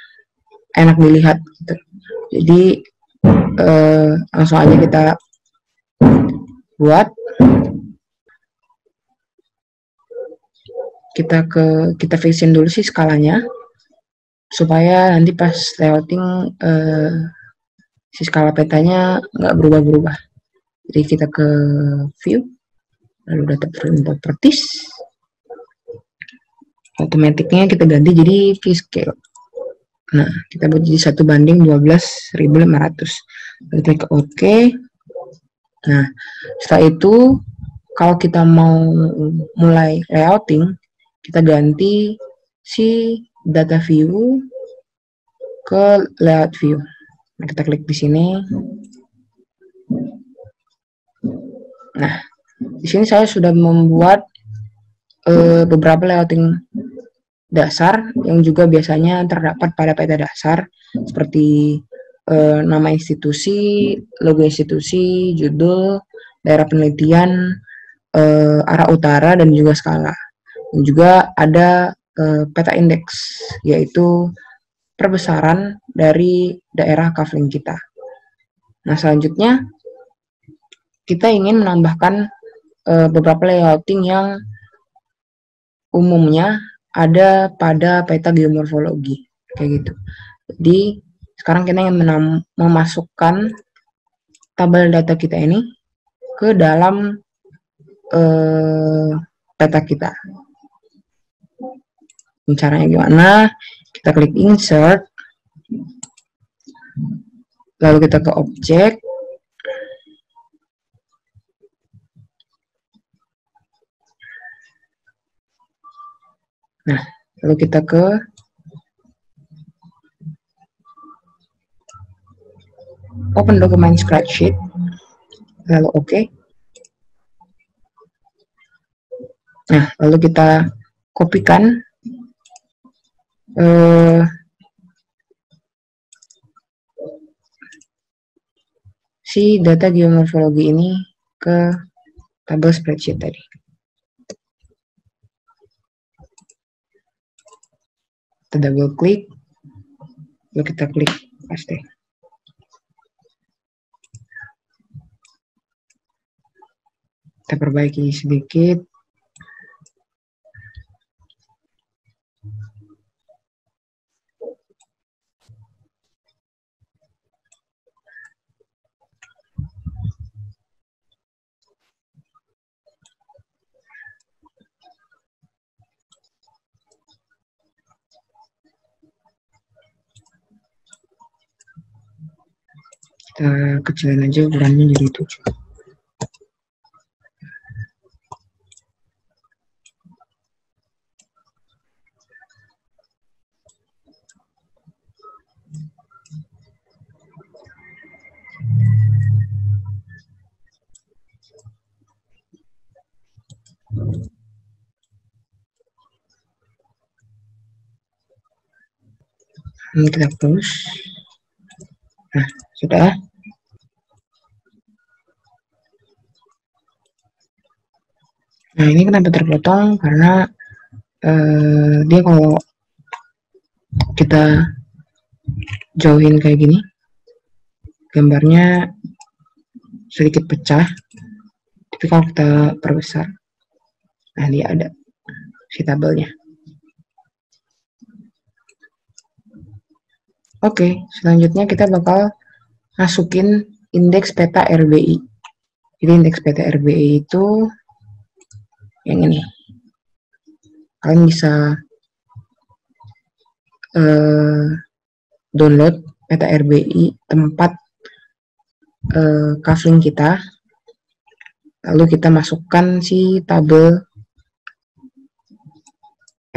A: enak dilihat gitu. Jadi langsung aja kita buat. Kita fixin dulu sih skalanya supaya nanti pas layouting si skala petanya nggak berubah-berubah. Jadi kita ke view, lalu data properties, automaticnya kita ganti jadi v-scale. Nah, kita buat jadi 1:12.500. Lalu klik OK. Nah, setelah itu kalau kita mau mulai layouting, kita ganti si data view ke layout view. Nah, kita klik di sini. Nah, di sini saya sudah membuat beberapa layouting dasar yang juga biasanya terdapat pada peta dasar seperti nama institusi, logo institusi, judul, daerah penelitian, arah utara, dan juga skala. Dan juga ada peta indeks, yaitu perbesaran dari daerah kafling kita. Nah, selanjutnya kita ingin menambahkan beberapa layouting yang umumnya ada pada peta geomorfologi, kayak gitu. Jadi sekarang kita ingin memasukkan tabel data kita ini ke dalam peta kita. Caranya gimana? Kita klik insert, lalu kita ke objek, nah lalu kita ke open document spreadsheet, lalu oke. Nah, lalu kita kopikan si data geomorfologi ini ke tabel spreadsheet tadi. Kita double klik, lalu kita klik paste. Kita perbaiki sedikit. Kita kecilin aja ukurannya jadi 7. Ini kita push. Nah, sudah. Nah, ini kenapa terpotong? Karena dia kalau kita jauhin kayak gini, gambarnya sedikit pecah. Tapi kalau kita perbesar, nah dia ada si tabelnya. Oke, selanjutnya kita bakal masukin indeks peta RBI. Jadi indeks peta RBI itu yang ini. Kalian bisa download peta RBI tempat kafling kita. Lalu kita masukkan si tabel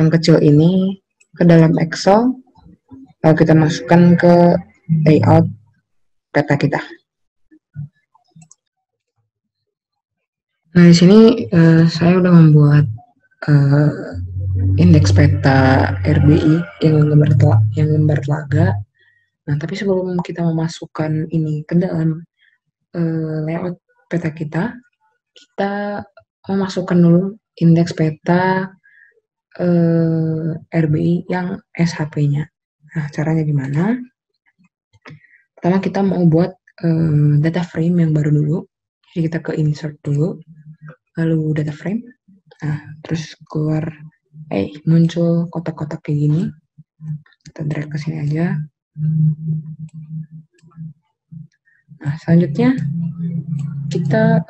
A: yang kecil ini ke dalam Excel. Lalu kita masukkan ke layout peta kita. Nah, di sini saya udah membuat indeks peta RBI yang gambar telaga. Nah, tapi sebelum kita memasukkan ini ke dalam layout peta kita memasukkan dulu indeks peta RBI yang SHP-nya. Nah, caranya gimana? Pertama kita mau buat data frame yang baru dulu. Jadi kita ke insert dulu, lalu data frame. Nah, terus keluar muncul kotak-kotak kayak gini. Kita drag ke sini aja. Nah, selanjutnya kita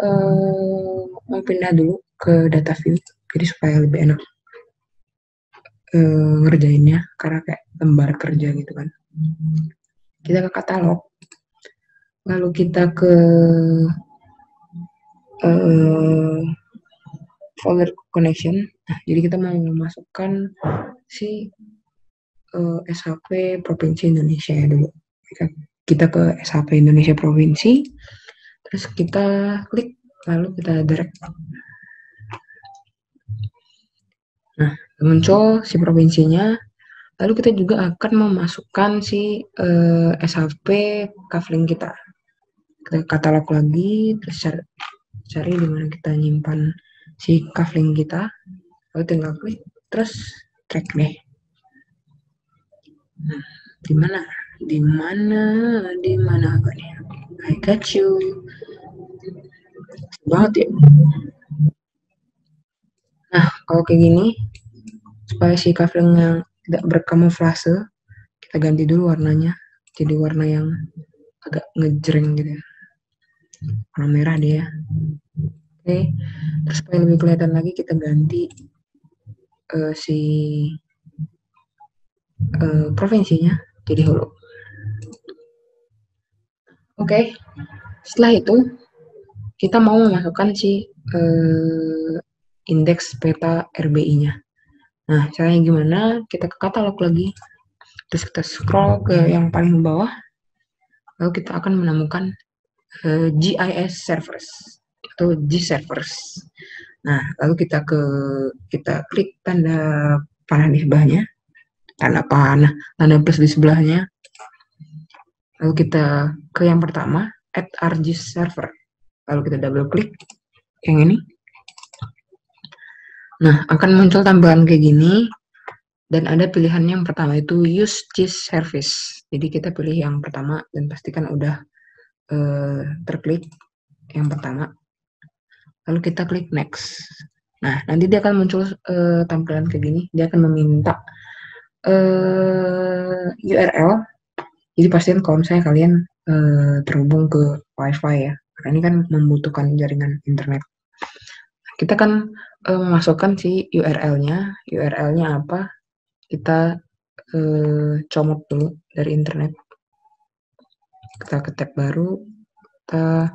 A: mau pindah dulu ke data view, jadi supaya lebih enak ngerjainnya, karena kayak lembar kerja gitu kan. Kita ke katalog, lalu kita ke folder connection. Nah, jadi kita mau memasukkan si SHP Provinsi Indonesia ya dulu. Kita ke SHP Indonesia Provinsi, terus kita klik, lalu kita drag. Nah, muncul si provinsinya. Lalu kita juga akan memasukkan si SHP kafling kita. Kita katalog lagi, terus cari di mana kita nyimpan si kafling kita. Lalu tinggal klik, terus track deh. Nah, di mana? Di mana apa nih? I got you. Banget ya. Nah, kalau kayak gini, supaya si kaflingnya tidak berkamuflase, kita ganti dulu warnanya. Jadi warna yang agak ngejreng gitu ya. Warna merah dia. Oke, terus supaya lebih kelihatan lagi kita ganti si provinsinya jadi hulu. Oke, setelah itu kita mau memasukkan si indeks peta RBI-nya. Nah, caranya gimana? Kita ke katalog lagi, terus kita scroll ke yang paling bawah, lalu kita akan menemukan GIS servers atau G-servers. Nah, lalu kita klik tanda panah di sebelahnya, tanda plus di sebelahnya. Lalu kita ke yang pertama, add ArcGIS server. Lalu kita double klik yang ini. Nah, akan muncul tambahan kayak gini. Dan ada pilihan yang pertama itu use GIS service. Jadi kita pilih yang pertama dan pastikan udah terklik yang pertama. Lalu kita klik next. Nah, nanti dia akan muncul tampilan kayak gini. Dia akan meminta URL. Jadi pastiin kalau misalnya kalian terhubung ke WiFi ya. Karena ini kan membutuhkan jaringan internet. Kita kan memasukkan si URL-nya. URL-nya apa? Kita comot dulu dari internet. Kita ke tab baru. Kita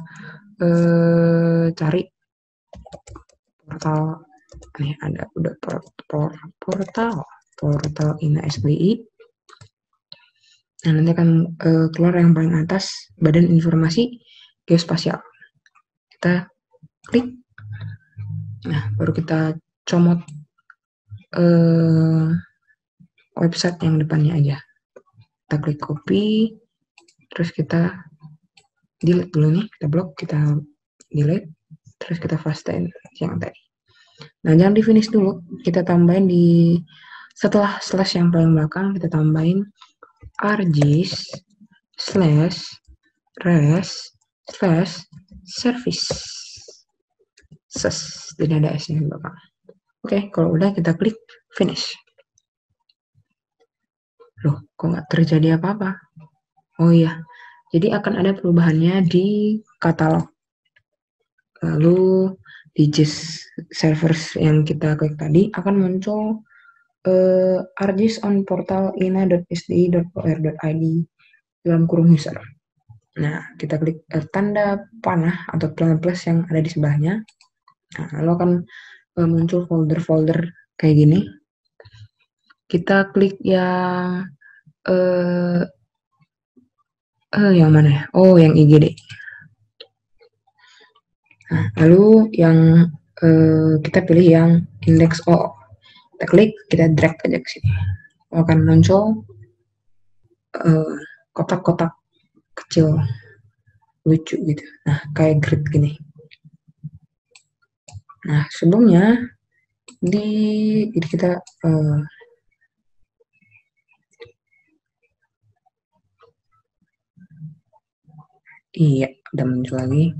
A: cari portal. Nih ada udah portal INA SBI. Nah, nanti akan keluar yang paling atas, Badan Informasi Geospasial. Kita klik. Nah, baru kita comot website yang depannya aja. Kita klik copy, terus kita delete dulu nih, kita blok, kita delete, terus kita pastiin yang tadi. Nah, jangan di finish dulu, kita tambahin di setelah slash yang paling belakang, kita tambahin ArcGIS /res/service. Jadi ada S nya di belakang. Oke, kalau udah kita klik finish. Loh, kok nggak terjadi apa-apa? Oh iya, jadi akan ada perubahannya di katalog. Lalu di GIS servers yang kita klik tadi akan muncul ArcGIS on portal ina.sdi.or.id dalam kurung user. Nah, kita klik tanda panah atau plus yang ada di sebelahnya. Nah, lalu akan muncul folder-folder kayak gini. Kita klik yang yang mana ya? Oh, yang IGD. Nah, lalu yang kita pilih yang indeks O. Kita klik, kita drag aja ke sini. Akan muncul kotak-kotak kecil lucu gitu. Nah, kayak grid gini. Nah, sebelumnya jadi kita iya, udah muncul lagi.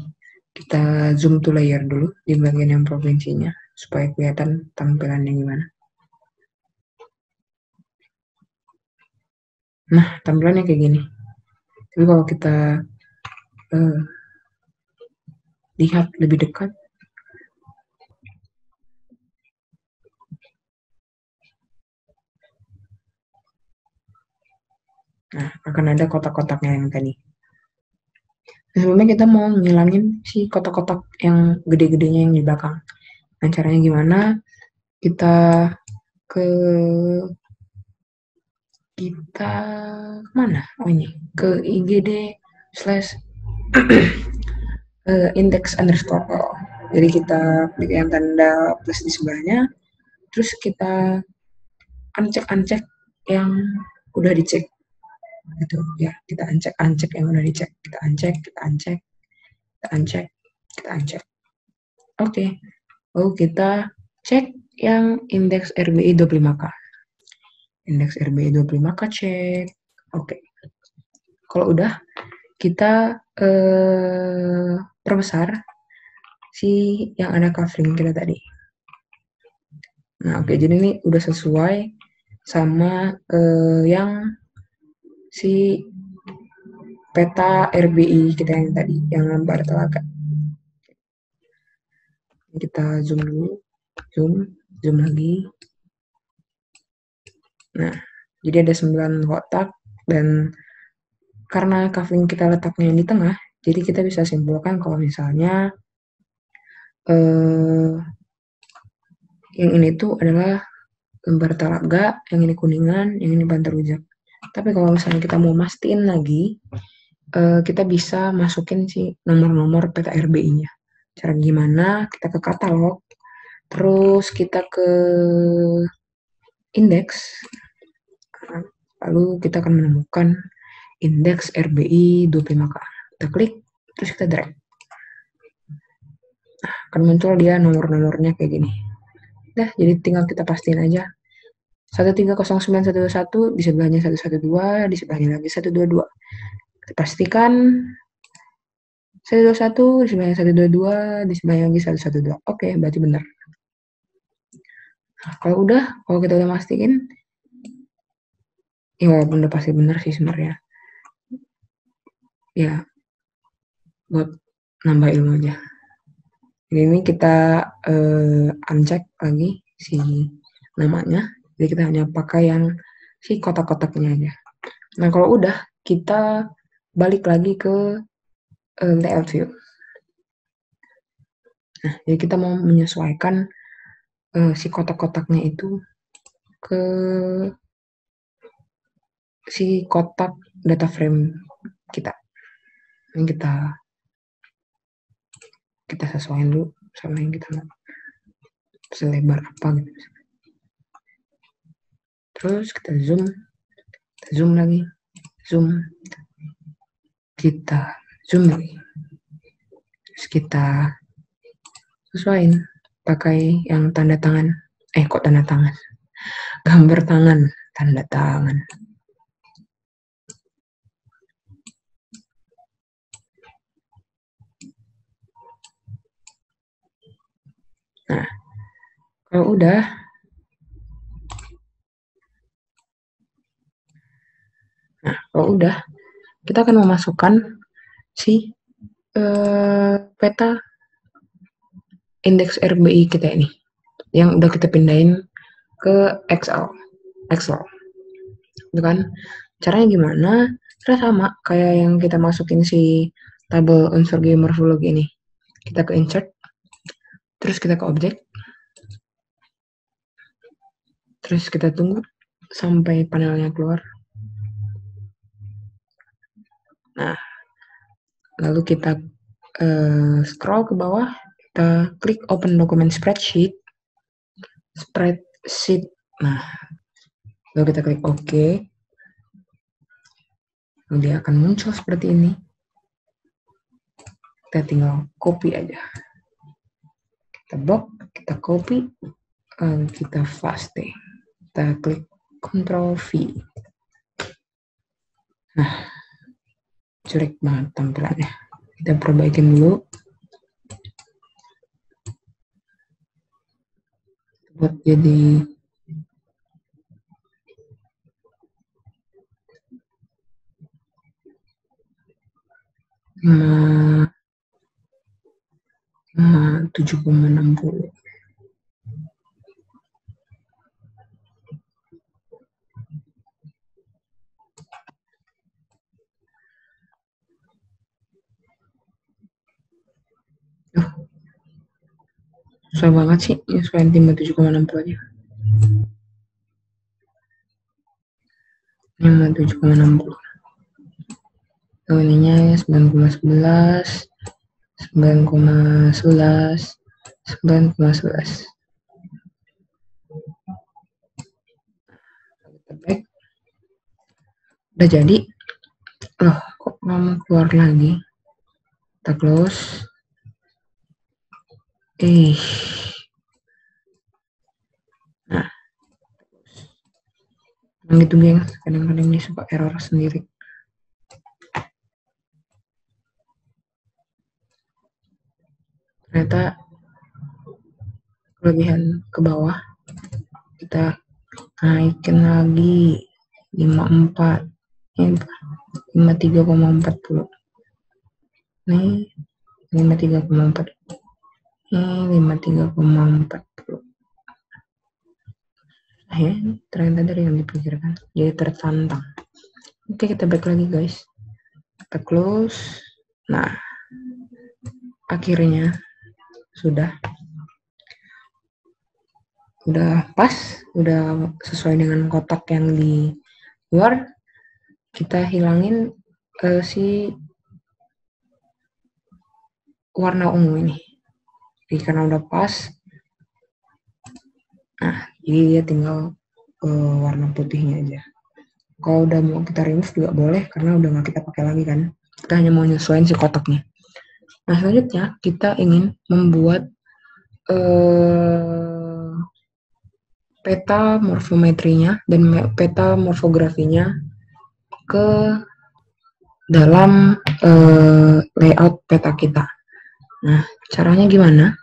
A: Kita zoom to layer dulu di bagian yang provinsinya supaya kelihatan tampilannya gimana. Nah, tampilannya kayak gini. Tapi kalau kita lihat lebih dekat, nah akan ada kotak-kotaknya yang tadi. Nah, sebelumnya kita mau ngilangin si kotak-kotak yang gede-gedenya yang di belakang. Nah, caranya gimana? Kita ke kita mana? Oh ini ke IGD slash index underscore. Jadi kita klik yang tanda plus di sebelahnya, terus kita uncek yang udah dicek gitu ya. Kita uncek yang udah dicek. Kita uncek, kita uncek, kita uncek, kita uncek. Oke. Lalu kita cek yang indeks RBI 25K. Indeks RBI 25K cek. Oke. Kalau udah kita perbesar si yang ada covering kita tadi. Nah, oke, jadi ini udah sesuai sama yang si peta RBI kita yang tadi, yang lembar telaga. Kita zoom dulu, zoom lagi. Nah, jadi ada 9 kotak, dan karena covering kita letaknya di tengah, jadi kita bisa simpulkan kalau misalnya yang ini tuh adalah lembar telaga, yang ini kuningan, yang ini bantar rujak. Tapi kalau misalnya kita mau mastiin lagi, kita bisa masukin si nomor-nomor peta RBI-nya. Cara gimana? Kita ke katalog, terus kita ke indeks, lalu kita akan menemukan indeks RBI 25K. Kita klik, terus kita drag. Nah, akan muncul dia nomor-nomornya kayak gini. Dah, jadi tinggal kita pastiin aja. 1309121, di sebelahnya 112, di sebelahnya lagi 122. Kita pastikan 121, di sebelahnya 122, di sebelahnya lagi 112. Oke, berarti benar. Nah, kalau kita udah mastiin, ya walaupun udah pasti benar sih sebenarnya. Ya, buat nambah ilmu aja. Ini kita uncek lagi si namanya. Jadi kita hanya pakai yang si kotak-kotaknya aja. Nah, kalau udah, kita balik lagi ke layout view. Nah, jadi kita mau menyesuaikan si kotak-kotaknya itu ke si kotak data frame kita. Ini kita sesuaikan dulu sama yang kita mau. Selebar apa gitu. Terus kita zoom lagi, kita zoom lagi. Terus kita sesuaiin pakai yang tanda tangan. Kok tanda tangan? Gambar tangan, tanda tangan. Nah, kalau udah, kita akan memasukkan si peta indeks RBI kita ini yang udah kita pindahin ke Excel. Itu kan caranya gimana? Cara sama kayak yang kita masukin si tabel unsur geomorfologi ini. Kita ke insert, terus kita ke objek, terus kita tunggu sampai panelnya keluar. Nah, lalu kita scroll ke bawah, kita klik open document spreadsheet. Nah, lalu kita klik OK. Lalu dia akan muncul seperti ini. Kita tinggal copy aja. Kita box, kita copy, kita paste. Kita klik Ctrl V. Nah, jelek banget tampilannya. Kita perbaikin dulu. Buat jadi nah, 7,60. Susah banget sih nyesuaiin timnya 7,60 aja. 57,60. Ininya 9,11, 9,11, 9,11. Kita back. Udah jadi. Loh, kok mau keluar lagi? Kita close. Nah, gitu geng, kadang-kadang ini suka error sendiri. Ternyata kelebihan ke bawah, kita naikin lagi 54, ini 53,40. Nih 53,4, ini 53,40. Ya, ternyata dari yang dipikirkan, jadi tertantang. Oke, kita back lagi guys, kita close. Nah, akhirnya sudah pas, udah sesuai dengan kotak yang di luar. Kita hilangin si warna ungu ini, jadi karena udah pas. Nah, jadi dia tinggal warna putihnya aja. Kalau udah mau kita remove juga boleh, karena udah nggak kita pakai lagi kan, kita hanya mau nyesuaiin si kotaknya. Nah, selanjutnya kita ingin membuat peta morfometrinya dan peta morfografinya ke dalam layout peta kita. Nah, caranya gimana?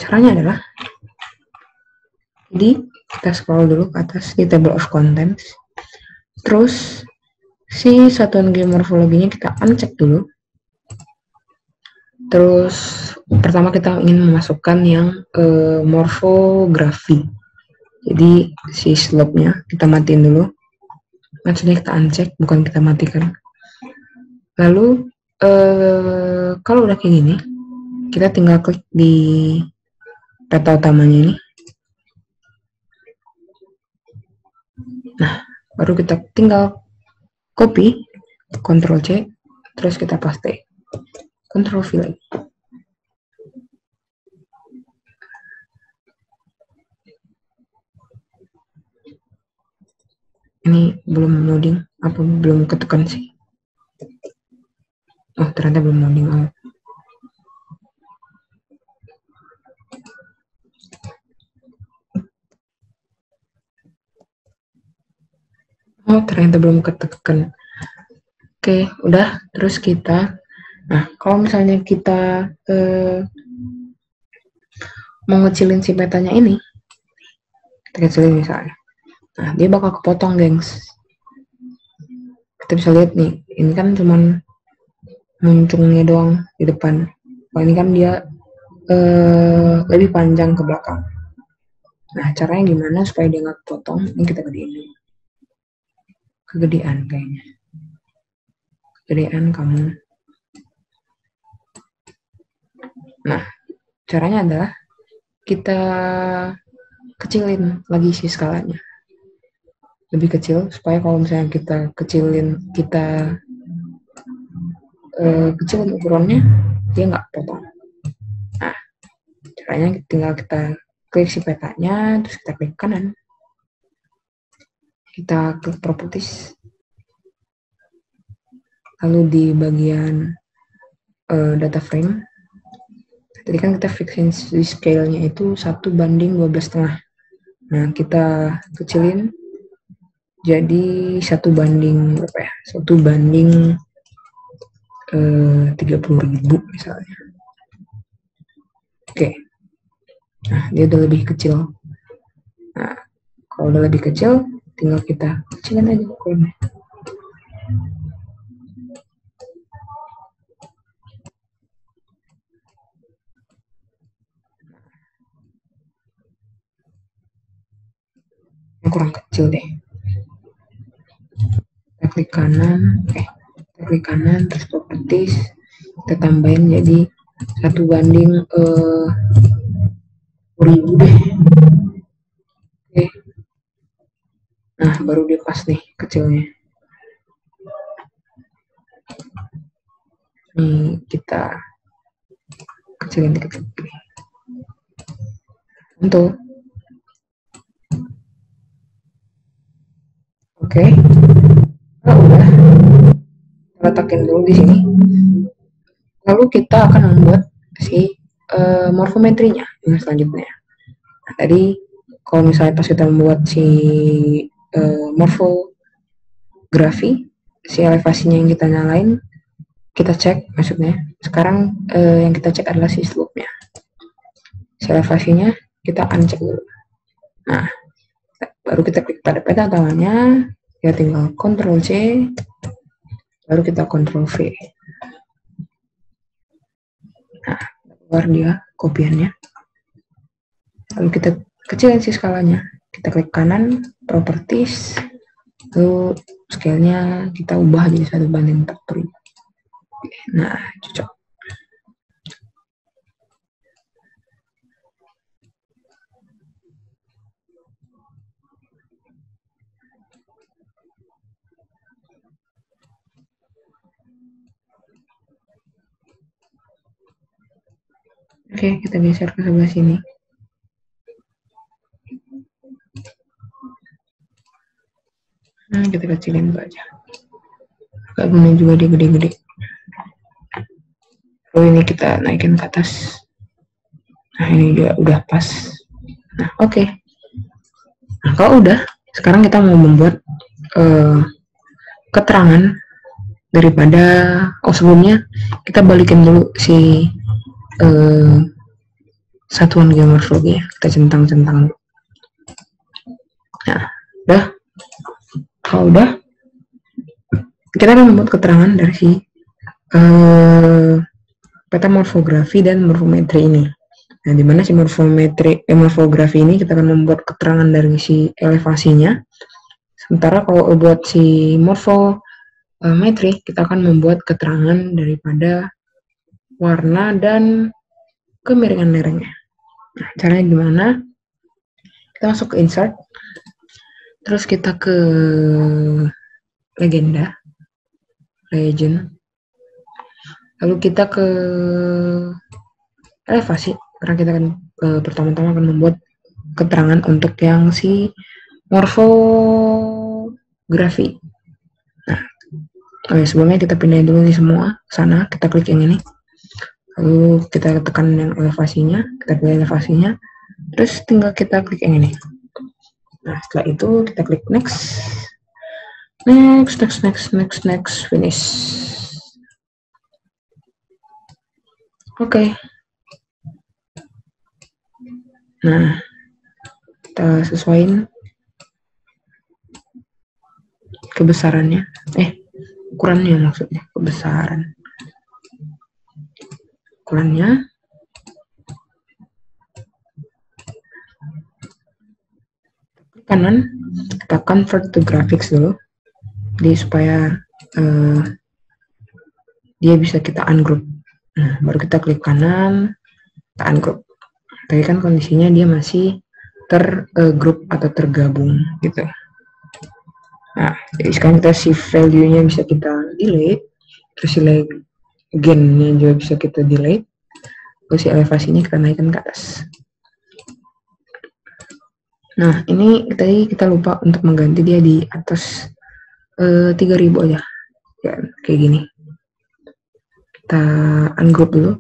A: Caranya adalah, jadi kita scroll dulu ke atas di table of contents, terus si satuan geomorfologinya kita uncheck dulu. Terus pertama kita ingin memasukkan yang morfografi, jadi si slope-nya kita matiin dulu, maksudnya kita uncheck, bukan kita matikan. Lalu kalau udah kayak gini, kita tinggal klik di peta utamanya ini. Nah, baru kita tinggal copy, Ctrl C, terus kita paste, Ctrl V lagi. Ini belum loading, apa belum ketekan sih? Oh, ternyata belum loading. Oh, ternyata belum ketekan. Oke, udah. Terus kita, nah kalau misalnya kita mau ngecilin si petanya ini, kita kecilin misalnya, nah dia bakal kepotong gengs. Kita bisa lihat nih, ini kan cuman muncungnya doang di depan. Kalau ini kan dia lebih panjang ke belakang. Nah, caranya gimana supaya dia nggak kepotong? Ini kita gedein dulu. Kegedean kayaknya. Kegedean kamu. Nah, caranya adalah kita kecilin lagi si skalanya. Lebih kecil, supaya kalau misalnya kita kecilin, kita kecilin ukurannya, dia nggak potong. Nah, caranya tinggal kita klik si petanya, terus kita klik kanan, kita klik properties, lalu di bagian data frame, tadi kan kita fixin di scale-nya itu 1:12,5. Nah, kita kecilin jadi 1:, berapa ya? 1:30.000 misalnya. Oke. Nah, dia udah lebih kecil. Nah, kalau udah lebih kecil, tinggal kita kecilin aja ukurannya. Kurang kecil deh. Kita klik kanan, kita klik kanan, terus properties, kita tambahin jadi 1:20. 10.000 deh. Oke. Nah, baru dia pas nih kecilnya. Nih, kita kecilin dikit. Untuk oke. Nah, udah letakin dulu di sini. Lalu kita akan membuat si morfometrinya yang selanjutnya. Nah, tadi kalau misalnya pas kita membuat si morfografi, si elevasinya yang kita nyalain, kita cek maksudnya. Sekarang yang kita cek adalah si slope-nya. Si elevasinya kita uncek dulu. Nah, baru kita klik pada peta tangannya, ya tinggal Ctrl C, baru kita Ctrl V. Nah, keluar dia kopiannya. Lalu kita kecilin si skalanya. Kita klik kanan, properties, lalu scale-nya kita ubah jadi 1:40. Nah, cocok. Oke, kita geser ke sebelah sini. Nah, kita kecilin dulu aja. Agak gini juga dia gede-gede. Lalu ini kita naikin ke atas. Nah, ini juga udah pas. Nah, oke. Nah, kalau udah, sekarang kita mau membuat keterangan daripada sebelumnya kita balikin dulu si satuan geomorfologi ya. Kita centang-centang. Nah, udah. Kalau udah, kita akan membuat keterangan dari si peta morfografi dan morfometri ini. Nah, di mana si morfografi ini kita akan membuat keterangan dari si elevasinya. Sementara kalau buat si morfometri kita akan membuat keterangan daripada warna dan kemiringan lerengnya. Nah, caranya gimana? Kita masuk ke insert, terus kita ke legend, lalu kita ke elevasi, karena kita akan pertama-tama akan membuat keterangan untuk yang si morfografi. Nah, sebelumnya kita pindahin dulu nih semua sana, kita klik yang ini, lalu kita tekan yang elevasinya, kita pilih elevasinya, terus tinggal kita klik yang ini. Nah, setelah itu kita klik next, finish. Oke. Nah, kita sesuaiin kebesarannya, ukurannya maksudnya, ukurannya. Kanan, kita convert to graphics dulu, jadi supaya dia bisa kita ungroup. Nah, baru kita klik kanan, kita ungroup. Tadi kan kondisinya dia masih tergroup atau tergabung gitu. Nah, jadi sekarang kita si value-nya bisa kita delete, terus si legend-nya juga bisa kita delete, terus si elevasinya kita naikkan ke atas. Nah, ini tadi kita lupa untuk mengganti dia di atas 3000 aja. Ya, kayak gini. Kita ungroup dulu.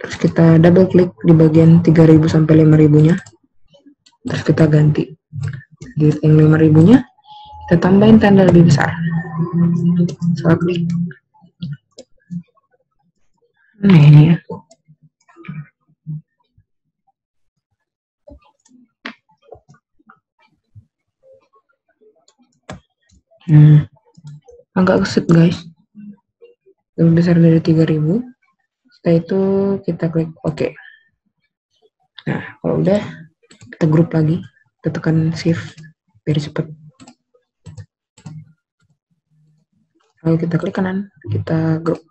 A: Terus kita double klik di bagian 3000 sampai 5000-nya. Terus kita ganti. Di yang 5000-nya kita tambahin tanda lebih besar. Salah klik. Nah, ini ya. Agak keset guys, lebih besar dari 3000. Setelah itu kita klik OK. Nah, kalau udah kita grup lagi, kita tekan shift biar cepet. Lalu kita klik kanan, kita grup.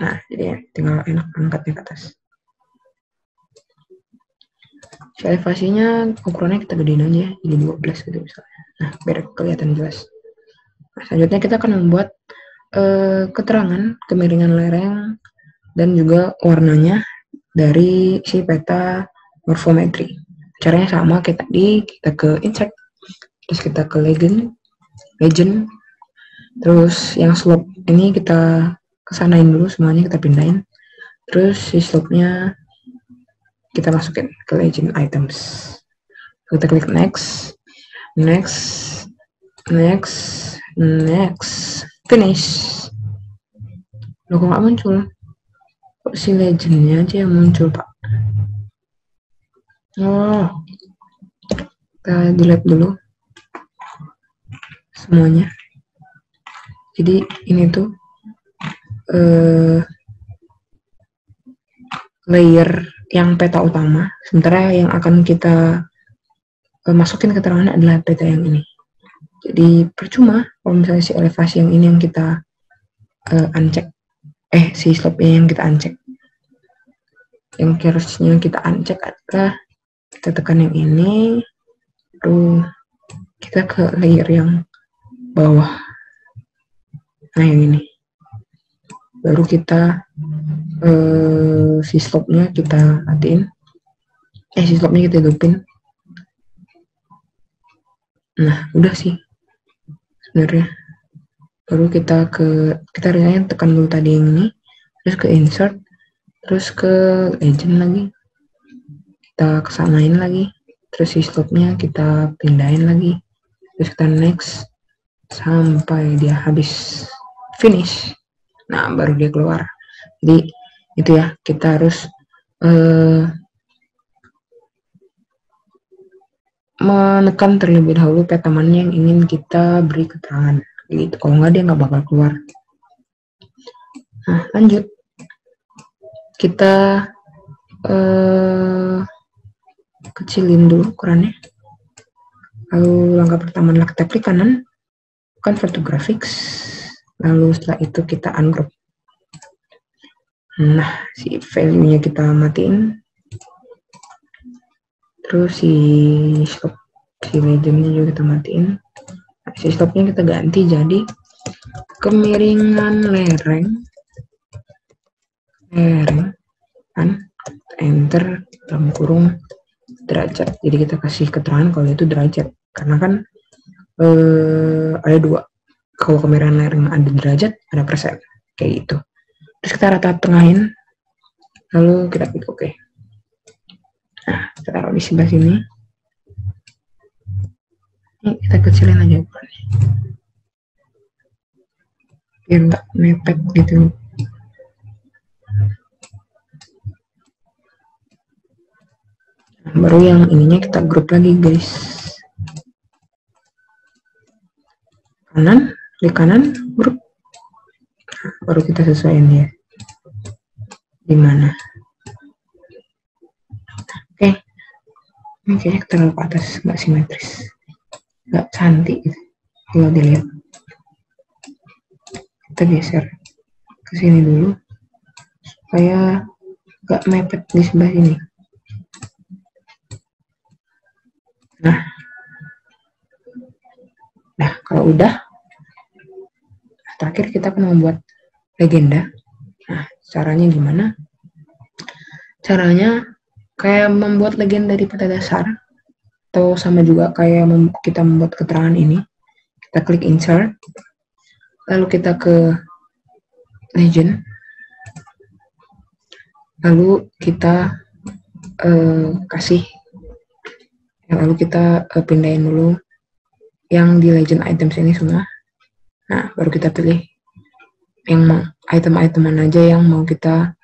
A: Nah, jadi ya tinggal enak angkatnya ke atas. elevasinya ukurannya kita gedein aja jadi 12 gitu misalnya. Nah, biar kelihatan jelas. Nah, selanjutnya kita akan membuat keterangan kemiringan lereng dan juga warnanya dari si peta morfometri. Caranya sama kayak tadi, kita ke insert, terus kita ke legend, terus yang slope ini kita kesanain dulu semuanya, kita pindahin. Terus si slope-nya kita masukin ke legend items. Kita klik next, finish. Loh, kok nggak muncul? Kok si legendnya aja yang muncul, Pak? Oh, kita delete dulu semuanya. Jadi ini tuh layer yang peta utama, sementara yang akan kita masukin keterangan adalah peta yang ini. Jadi percuma kalau misalnya si elevasi yang ini yang kita uncheck, si slope-nya yang kita uncheck. Yang harusnya kita uncheck adalah kita tekan yang ini, lalu kita ke layer yang bawah. Nah, yang ini. Baru kita si slope-nya kita matiin. Si slope-nya kita hidupin. Nah, udah sih sebenarnya. Baru kita harusnya tekan dulu tadi yang ini, terus ke insert, terus ke legend lagi, kita kesanain lagi, terus si slope-nya kita pindahin lagi, terus kita next sampai dia habis, finish. Nah, baru dia keluar. Jadi itu ya, kita harus menekan terlebih dahulu peta mana yang ingin kita beri keterangan gitu. Kalau nggak, dia nggak bakal keluar. Nah, lanjut kita kecilin dulu ukurannya. Lalu langkah pertama adalah kita klik kanan, convert to graphics, lalu setelah itu kita ungroup. Nah, si value-nya kita matiin, terus si legend-nya juga kita matiin. Nah, si stop-nya kita ganti jadi kemiringan lereng kan, enter dalam kurung derajat. Jadi kita kasih keterangan kalau itu derajat, karena kan ada dua, kalau kemiringan lereng ada derajat, ada persen, kayak gitu. Terus kita rata tengahin, lalu kita klik OK. Nah, kita taruh di sebelah sini. Ini kita kecilin aja ukurannya, biar nggak mepet gitu. Nah, baru yang ininya kita grup lagi, guys. Kanan, klik kanan, grup. Nah, baru kita sesuaiin dia di mana. Oke. Ini kayaknya terlalu ke atas, nggak simetris, nggak cantik gitu kalau dilihat. Kita geser ke sini dulu supaya nggak mepet di sebelah ini. Nah, kalau udah, terakhir kita akan membuat legenda. Nah, caranya gimana? Caranya kayak membuat legenda dari peta dasar, atau sama juga kayak kita membuat keterangan ini. Kita klik insert, lalu kita ke legend, lalu kita lalu kita pindahin dulu yang di legend items ini semua. Nah, baru kita pilih yang item-item mana aja yang mau kita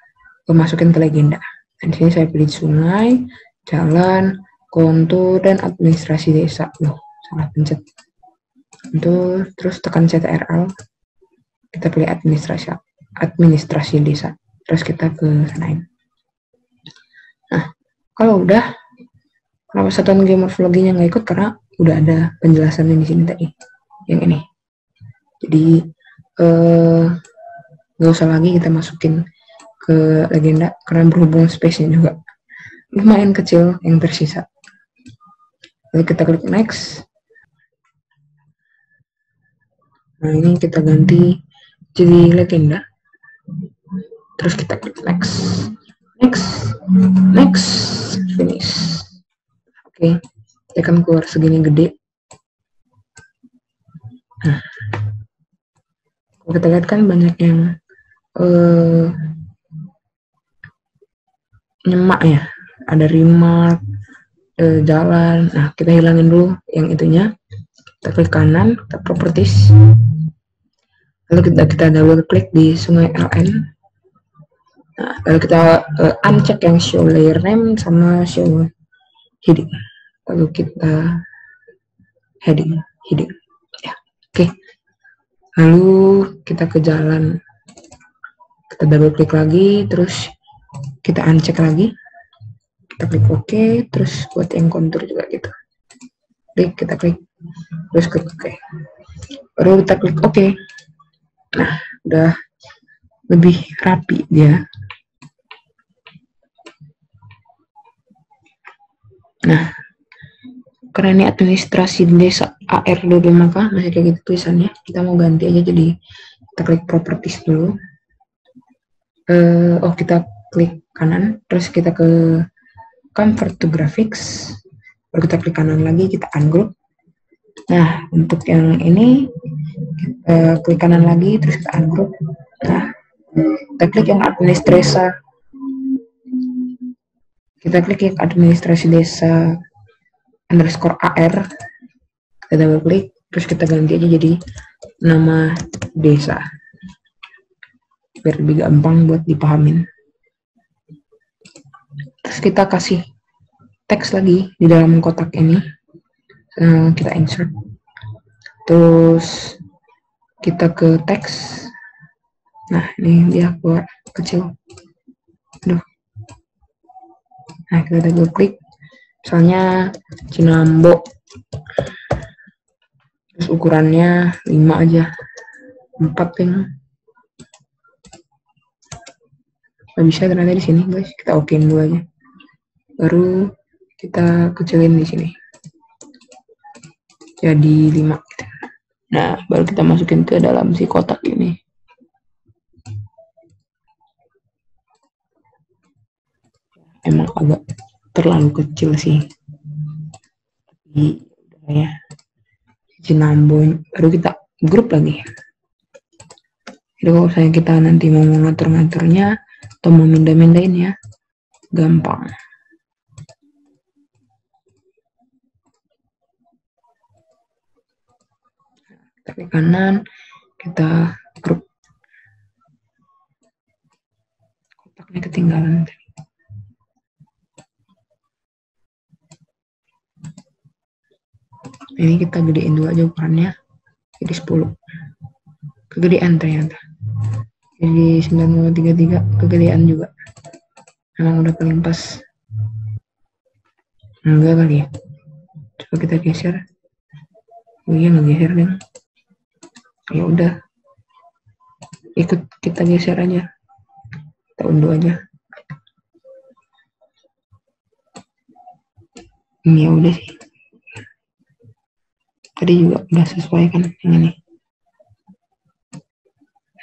A: masukin ke legenda. Dan di sini saya pilih sungai, jalan, kontur, dan administrasi desa. Loh, salah pencet. Terus tekan CTRL, kita pilih administrasi desa. Terus kita ke sanain. Nah, kalau udah, kenapa satuan geomorfologinya nggak ikut? Karena udah ada penjelasannya di sini tadi, yang ini. Jadi nggak usah lagi kita masukin ke legenda karena berhubung space-nya juga. lumayan kecil yang tersisa. Lalu kita klik next. Nah, ini kita ganti jadi legenda. Terus kita klik next, next, finish. Oke, dia akan keluar segini gede. Nah, kalau kita lihat kan banyak yang nyemak ya, ada remark, jalan. Nah, kita hilangin dulu yang itunya. Kita klik kanan, kita properties, lalu kita double klik di Sungai LN. Nah, lalu kita uncheck yang show layer name sama show heading, lalu kita heading ya. Oke, lalu kita ke jalan, kita double klik lagi, terus kita uncheck lagi, kita klik OK, terus buat yang kontur juga gitu, klik, kita klik, terus klik OK, baru kita klik OK. Nah, udah lebih rapi dia. Nah, karena ini administrasi desa AR22 maka masih kayak gitu tulisannya, kita mau ganti aja jadi kita klik properties dulu. Kita klik kanan, terus kita ke convert to graphics, baru kita klik kanan lagi, kita ungroup. Nah, untuk yang ini kita klik kanan lagi, terus kita ungroup. Nah, kita klik yang administrasi, desa underscore AR, kita double klik, terus kita ganti aja jadi nama desa biar lebih gampang buat dipahamin. Terus kita kasih teks lagi di dalam kotak ini, kita insert, terus kita ke teks. Nah, ini dia keluar kecil. Aduh. Nah, kita double klik, misalnya Cinambo, terus ukurannya 5 aja, 4 yang nggak bisa ternyata di sini guys, kita okein dulu aja, baru kita kecilin di sini jadi 5 gitu. Nah, baru kita masukin ke dalam si kotak ini. Emang agak terlalu kecil sih, tapi udah ya, Cinambo, baru kita grup lagi. Jadi kalau misalnya kita nanti mau ngatur-ngaturnya atau mau mindah-mindahin ya, gampang. Tapi kanan, kita grup. Kotaknya ketinggalan. Ini kita gedein dulu aja ukurannya, jadi 10. Kegedean ternyata. Jadi 9033 kegedean juga. Emang udah paling pas. Enggak kali ya. Coba kita geser. Oh iya, nggak geser deh. Ya udah. Ikut kita geser aja. Kita unduh aja. Ini ya udah sih. Tadi juga udah sesuai kan yang ini.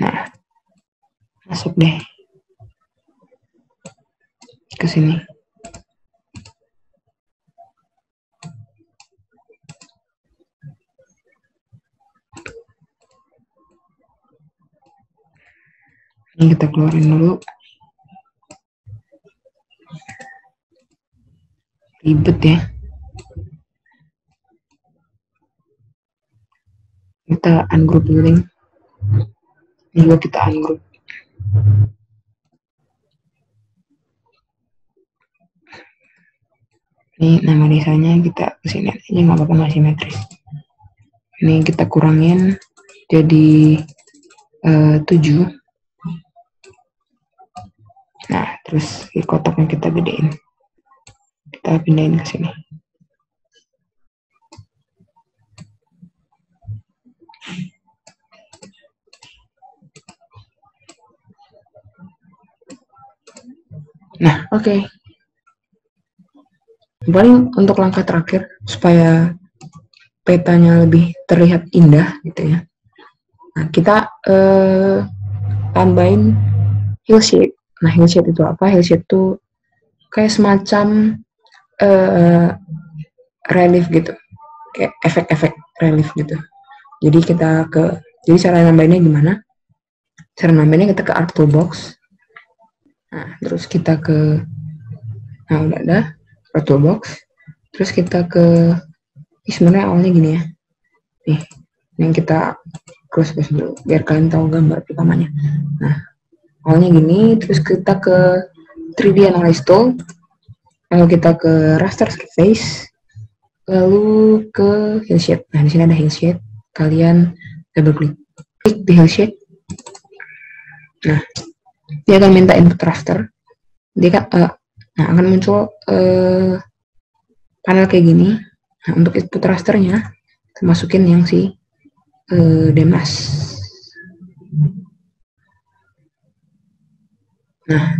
A: Nah, masuk deh ke sini. Ini kita keluarin dulu. Ribet ya. Kita ungroup dulu. Ini juga kita ungroup. Ini nama desanya kita kesini aja, nggak apa-apa, masih simetris. Ini kita kurangin jadi 7. Nah, terus di kotaknya kita gedein, kita pindahin ke sini. Nah, oke. Paling untuk langkah terakhir supaya petanya lebih terlihat indah gitu ya. Nah, kita tambahin hillshade. Nah, hillshade itu apa? Hillshade itu kayak semacam eh, relief gitu, kayak efek-efek relief gitu. Jadi jadi cara nambahinnya gimana? Cara nambahinnya kita ke Art Toolbox. Nah, terus kita udah ada Art Toolbox. Terus kita sebenarnya awalnya gini ya. Nih, yang kita close dulu biar kalian tahu gambar pertamanya. Nah, awalnya gini, terus kita ke 3D Analyze Tool, lalu kita ke Raster Surface, lalu ke Hillshade. Nah, di sini ada Hillshade. Kalian double klik di Hillshade. Nah, dia akan minta input raster. Dia akan muncul panel kayak gini. Nah, untuk input rasternya, masukin yang si Demas. Nah,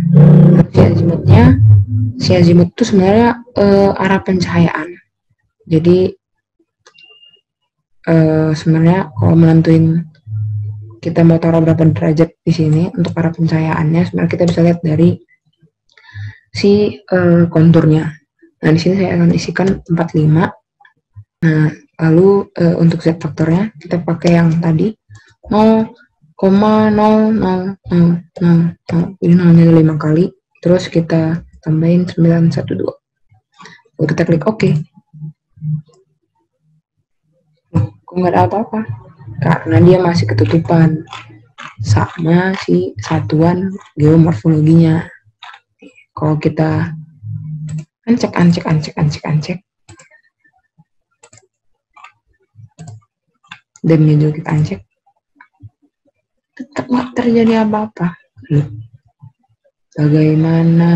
A: si azimut itu sebenarnya arah pencahayaan. Jadi sebenarnya kalau menentuin kita mau taruh berapa derajat di sini untuk arah pencahayaannya, sebenarnya kita bisa lihat dari si konturnya. Nah, di sini saya akan isikan 45. Nah, lalu untuk Z faktornya kita pakai yang tadi 0,00000. Jadi nolnya 5 kali. Terus kita tambahin 912. Lalu kita klik OK. Kok nggak ada apa-apa? Karena dia masih ketutupan sama si satuan geomorfologinya. Kalau kita ancek, dan juga kita ancek, tetap nggak terjadi apa-apa. Bagaimana?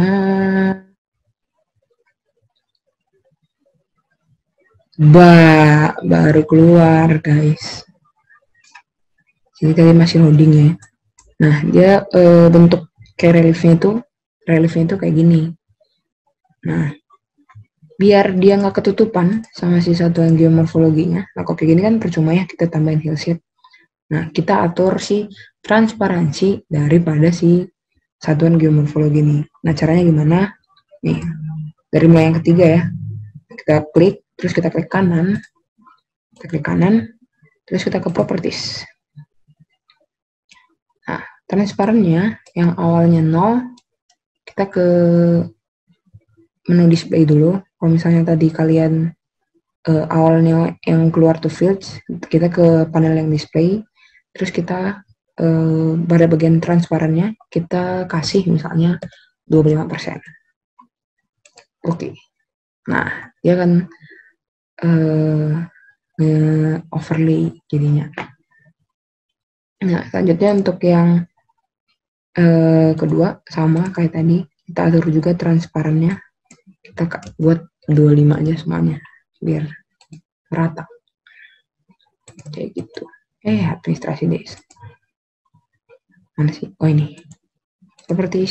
A: Baru keluar guys. Jadi tadi masih loading ya. Nah, dia bentuk kayak reliefnya itu kayak gini. Nah, biar dia nggak ketutupan sama si satuan geomorfologinya. Nah, kok kayak gini kan percuma ya kita tambahin hillshade. Nah, kita atur si transparansi daripada si satuan geomorfologi ini. Nah, caranya gimana? Nih, dari mulai yang ketiga ya. Kita klik, terus kita klik kanan. Terus kita ke properties. Nah, transparannya yang awalnya 0, kita ke menu display dulu. Kalau misalnya tadi kalian awalnya yang keluar to fields, kita ke panel yang display, terus kita pada bagian transparannya kita kasih misalnya 25%. Oke. Nah, dia akan overlay jadinya. Nah, selanjutnya untuk yang kedua sama kayak tadi, kita atur juga transparannya. Kita buat 25 aja semuanya biar rata. Kayak gitu. Administrasi desa. Mana sih? Oh, ini. Seperti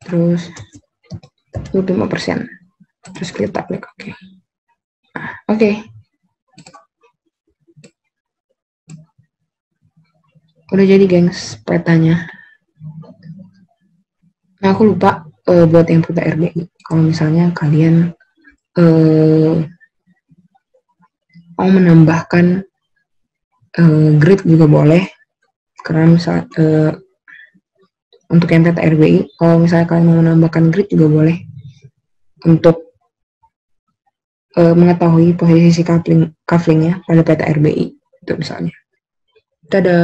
A: terus 25%. Terus kita klik OK. Nah, oke. Udah jadi gengs petanya. Nah, aku lupa buat yang peta RBI. Kalau misalnya kalian mau menambahkan grid juga boleh. Karena misal untuk yang peta RBI, kalau misalnya kalian mau menambahkan grid juga boleh untuk mengetahui posisi couplingnya pada peta RBI itu misalnya. Tada.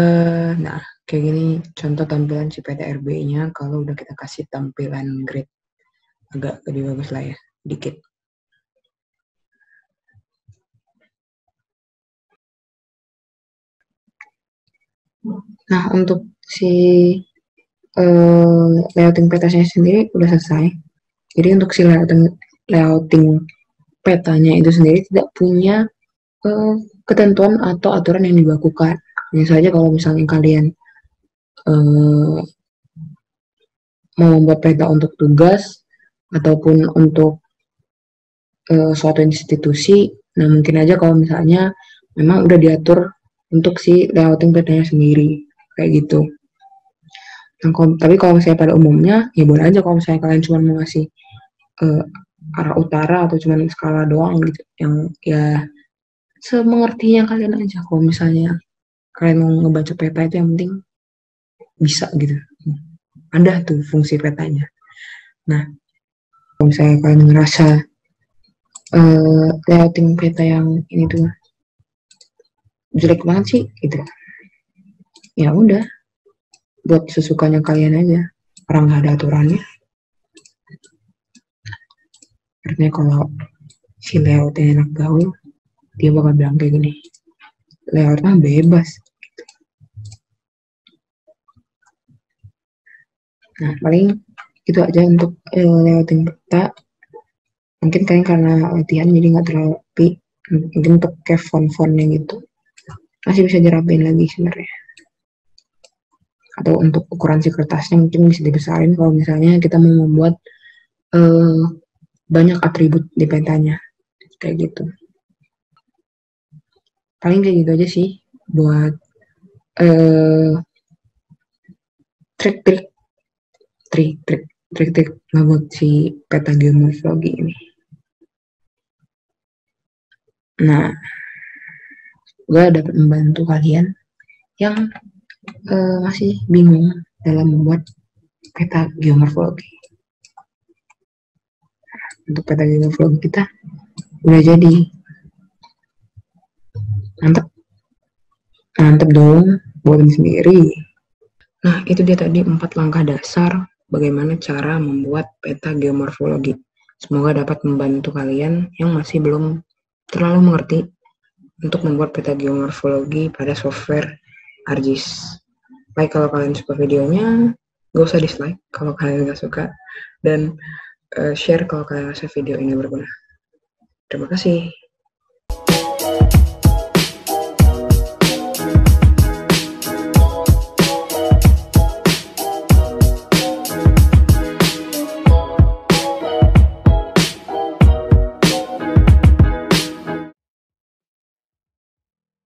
A: Nah, kayak gini contoh tampilan si peta RBI-nya kalau udah kita kasih tampilan grid. Agak lebih bagus lah ya, dikit. Nah, untuk si layouting petanya sendiri udah selesai. Jadi untuk si layouting petanya itu sendiri tidak punya ketentuan atau aturan yang dibakukan. Hanya saja kalau misalnya kalian mau membuat peta untuk tugas, ataupun untuk suatu institusi. Nah, mungkin aja kalau misalnya memang udah diatur untuk si layouting petanya sendiri, kayak gitu. Nah, tapi kalau misalnya pada umumnya, ya boleh aja kalau misalnya kalian cuma mau ngasih arah utara atau cuma skala doang gitu, yang ya semengertinya kalian aja. Kalau misalnya kalian mau ngebaca peta itu yang penting bisa gitu. Ada tuh fungsi petanya. Nah, kalau misalnya kalian ngerasa layouting peta yang ini tuh jelek banget sih gitu, ya udah buat sesukanya kalian aja, orang nggak ada aturannya. Artinya kalau si layoutnya enak gaul, dia bakal bilang kayak gini, layoutnya bebas. Nah, paling itu aja untuk layouting peta. Mungkin kalian karena latihan jadi nggak terlalu rapi, mungkin untuk kayak font-fontnya gitu masih bisa dirapiin lagi sebenarnya. Atau untuk ukuran si kertasnya mungkin bisa dibesarin kalau misalnya kita mau membuat banyak atribut di petanya, kayak gitu. Paling kayak gitu aja sih buat trik-trik ngebuat si peta geomorfologi ini. Nah, gue dapat membantu kalian yang masih bingung dalam membuat peta geomorfologi. Untuk peta geomorfologi kita udah jadi. Mantep dong, buatin sendiri. Nah, itu dia tadi 4 langkah dasar bagaimana cara membuat peta geomorfologi. Semoga dapat membantu kalian yang masih belum terlalu mengerti untuk membuat peta geomorfologi pada software ArcGIS. Like kalau kalian suka videonya, gak usah dislike kalau kalian gak suka, dan share kalau kalian rasa video ini berguna. Terima kasih.